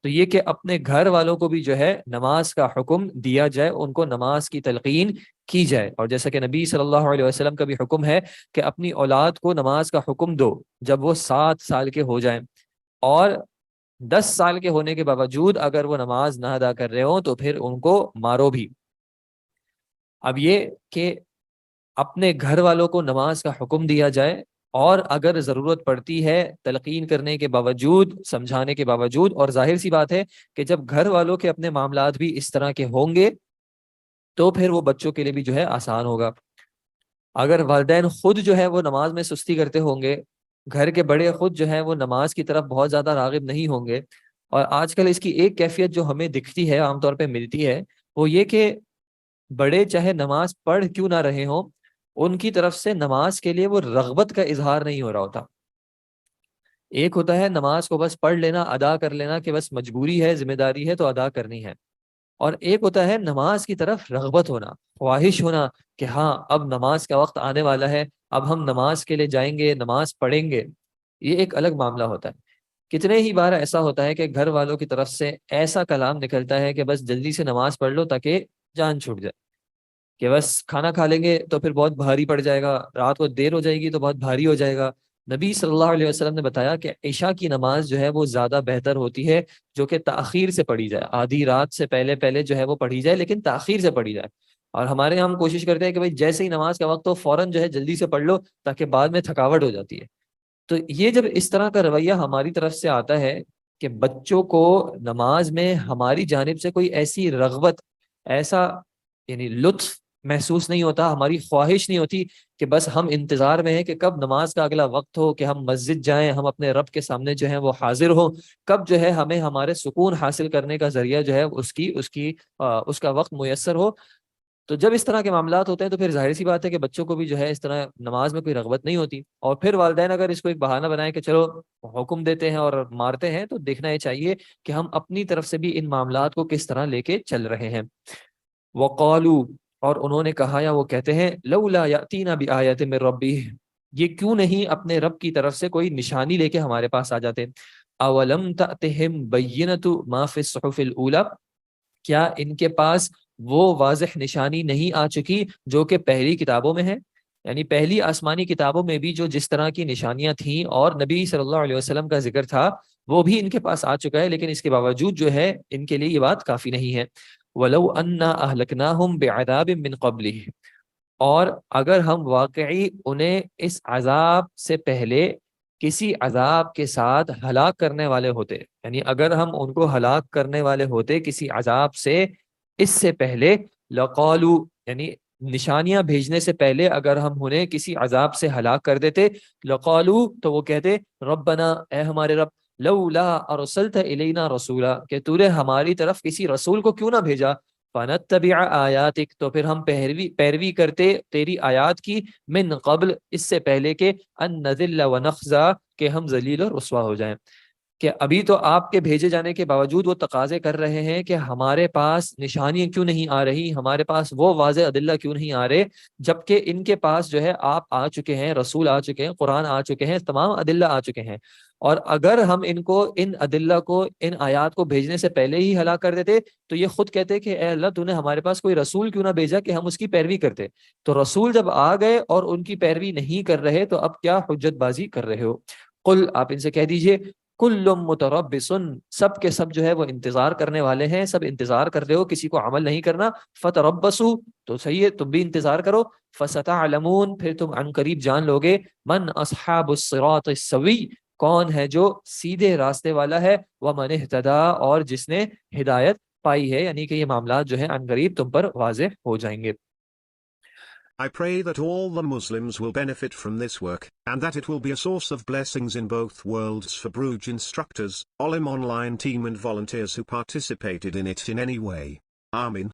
تو یہ کہ اپنے گھر والوں کو بھی جو ہے نماز کا حکم دیا جائے، ان کو نماز کی تلقین کی جائے، اور جیسا کہ نبی صلی اللہ علیہ وسلم کا بھی حکم ہے کہ اپنی اولاد کو نماز کا حکم دو جب وہ 7 سال کے ہو جائیں، اور 10 سال کے ہونے کے باوجود اگر وہ نماز نہ ادا کر رہے ہوں تو پھر ان کو مارو بھی۔ اب یہ کہ اپنے گھر والوں کو نماز کا حکم دیا جائے، اور اگر ضرورت پڑتی ہے تلقین کرنے کے باوجود، سمجھانے کے باوجود، اور ظاہر سی بات ہے کہ جب گھر والوں کے اپنے معاملات بھی اس طرح کے ہوں گے تو پھر وہ بچوں کے لیے بھی جو ہے آسان ہوگا۔ اگر والدین خود جو ہے وہ نماز میں سستی کرتے ہوں گے، گھر کے بڑے خود جو ہے وہ نماز کی طرف بہت زیادہ راغب نہیں ہوں گے، اور آج کل اس کی ایک کیفیت جو ہمیں دکھتی ہے، عام طور پہ ملتی ہے، وہ یہ کہ بڑے چاہے نماز پڑھ کیوں نہ رہے ہوں، ان کی طرف سے نماز کے لیے وہ رغبت کا اظہار نہیں ہو رہا ہوتا۔ ایک ہوتا ہے نماز کو بس پڑھ لینا، ادا کر لینا کہ بس مجبوری ہے، ذمہ داری ہے تو ادا کرنی ہے، اور ایک ہوتا ہے نماز کی طرف رغبت ہونا، خواہش ہونا کہ ہاں اب نماز کا وقت آنے والا ہے، اب ہم نماز کے لیے جائیں گے، نماز پڑھیں گے۔ یہ ایک الگ معاملہ ہوتا ہے۔ کتنے ہی بار ایسا ہوتا ہے کہ گھر والوں کی طرف سے ایسا کلام نکلتا ہے کہ بس جلدی سے نماز پڑھ لو تاکہ جان چھوٹ جائے، کہ بس کھانا کھا لیں گے تو پھر بہت بھاری پڑ جائے گا، رات کو دیر ہو جائے گی تو بہت بھاری ہو جائے گا۔ نبی صلی اللہ علیہ وسلم نے بتایا کہ عشاء کی نماز جو ہے وہ زیادہ بہتر ہوتی ہے جو کہ تاخیر سے پڑھی جائے، آدھی رات سے پہلے پہلے جو ہے وہ پڑھی جائے، لیکن تاخیر سے پڑھی جائے۔ اور ہمارے یہاں ہم کوشش کرتے ہیں کہ بھائی جیسے ہی نماز کا وقت ہو فوراً جو ہے جلدی سے پڑھ لو تاکہ بعد میں تھکاوٹ ہو جاتی ہے۔ تو یہ جب اس طرح کا رویہ ہماری طرف سے آتا ہے کہ بچوں کو نماز میں ہماری جانب سے کوئی ایسی رغبت، ایسا یعنی لطف محسوس نہیں ہوتا، ہماری خواہش نہیں ہوتی کہ بس ہم انتظار میں ہیں کہ کب نماز کا اگلا وقت ہو، کہ ہم مسجد جائیں، ہم اپنے رب کے سامنے جو ہے وہ حاضر ہوں، کب جو ہے ہمیں ہمارے سکون حاصل کرنے کا ذریعہ جو ہے اس کا وقت میسر ہو۔ تو جب اس طرح کے معاملات ہوتے ہیں تو پھر ظاہر سی بات ہے کہ بچوں کو بھی جو ہے اس طرح نماز میں کوئی رغبت نہیں ہوتی، اور پھر والدین اگر اس کو ایک بہانہ بنائیں کہ چلو حکم دیتے ہیں اور مارتے ہیں، تو دیکھنا یہ چاہیے کہ ہم اپنی طرف سے بھی ان معاملات کو کس طرح لے کے چل رہے ہیں۔ وقالو، اور انہوں نے کہا یا وہ کہتے ہیں، لولا یاتینا بآیۃ من ربہ، یہ کیوں نہیں اپنے رب کی طرف سے کوئی نشانی لے کے ہمارے پاس آ جاتے۔ اولم تأتہم بینۃ ما فی الصحف الاولی، کیا ان کے پاس وہ واضح نشانی نہیں آ چکی جو کہ پہلی کتابوں میں ہے، یعنی پہلی آسمانی کتابوں میں بھی جو جس طرح کی نشانیاں تھیں اور نبی صلی اللہ علیہ وسلم کا ذکر تھا وہ بھی ان کے پاس آ چکا ہے، لیکن اس کے باوجود جو ہے ان کے لیے یہ بات کافی نہیں ہے۔ وَلَوْ أَنَّا أَهْلَكْنَاهُمْ بِعَذَابٍ مِّن قَبْلِهِ، اور اگر ہم واقعی انہیں اس عذاب سے پہلے کسی عذاب کے ساتھ ہلاک کرنے والے ہوتے، یعنی اگر ہم ان کو ہلاک کرنے والے ہوتے کسی عذاب سے اس سے پہلے، لقالو، یعنی نشانیاں بھیجنے سے پہلے اگر ہم انہیں کسی عذاب سے ہلاک کر دیتے، لقالو، تو وہ کہتے، ربنا، اے ہمارے رب، لولا ارسلت الینا رسولا، کہ تو نے ہماری طرف کسی رسول کو کیوں نہ بھیجا، فنتبع آیاتک، تو پھر ہم پیروی کرتے تیری آیات کی، من قبل، اس سے پہلے کہ ان نذل ونخزا، کہ ہم ذلیل اور رسوا ہو جائیں۔ کہ ابھی تو آپ کے بھیجے جانے کے باوجود وہ تقاضے کر رہے ہیں کہ ہمارے پاس نشانیاں کیوں نہیں آ رہی، ہمارے پاس وہ واضح ادلہ کیوں نہیں آ رہے، جبکہ ان کے پاس جو ہے آپ آ چکے ہیں، رسول آ چکے ہیں، قرآن آ چکے ہیں، تمام ادلہ آ چکے ہیں۔ اور اگر ہم ان کو ان ادلہ کو ان آیات کو بھیجنے سے پہلے ہی ہلاک کر دیتے تو یہ خود کہتے کہ اے اللہ تو نے ہمارے پاس کوئی رسول کیوں نہ بھیجا کہ ہم اس کی پیروی کرتے۔ تو رسول جب آ گئے اور ان کی پیروی نہیں کر رہے تو اب کیا حجت بازی کر رہے ہو؟ قل، آپ ان سے کہہ دیجئے، کل متربص، سب کے سب جو ہے وہ انتظار کرنے والے ہیں، سب انتظار کر رہے ہو، کسی کو عمل نہیں کرنا۔ فتربصوا، تو صحیح ہے تم بھی انتظار کرو۔ فستعلمون، پھر تم عن قریب جان لوگے، من اصحاب الصراط السوی، کون ہے جو سیدھے راستے والا ہے، ومن اہتدی، اور جس نے ہدایت پائی ہے، یعنی کہ یہ معاملات جو ہیں عن قریب تم پر واضح ہو جائیں گے۔ I pray that all the Muslims will benefit from this work, and that it will be a source of blessings in both worlds for Bruj instructors, Olim Online team and volunteers who participated in it in any way. Amin.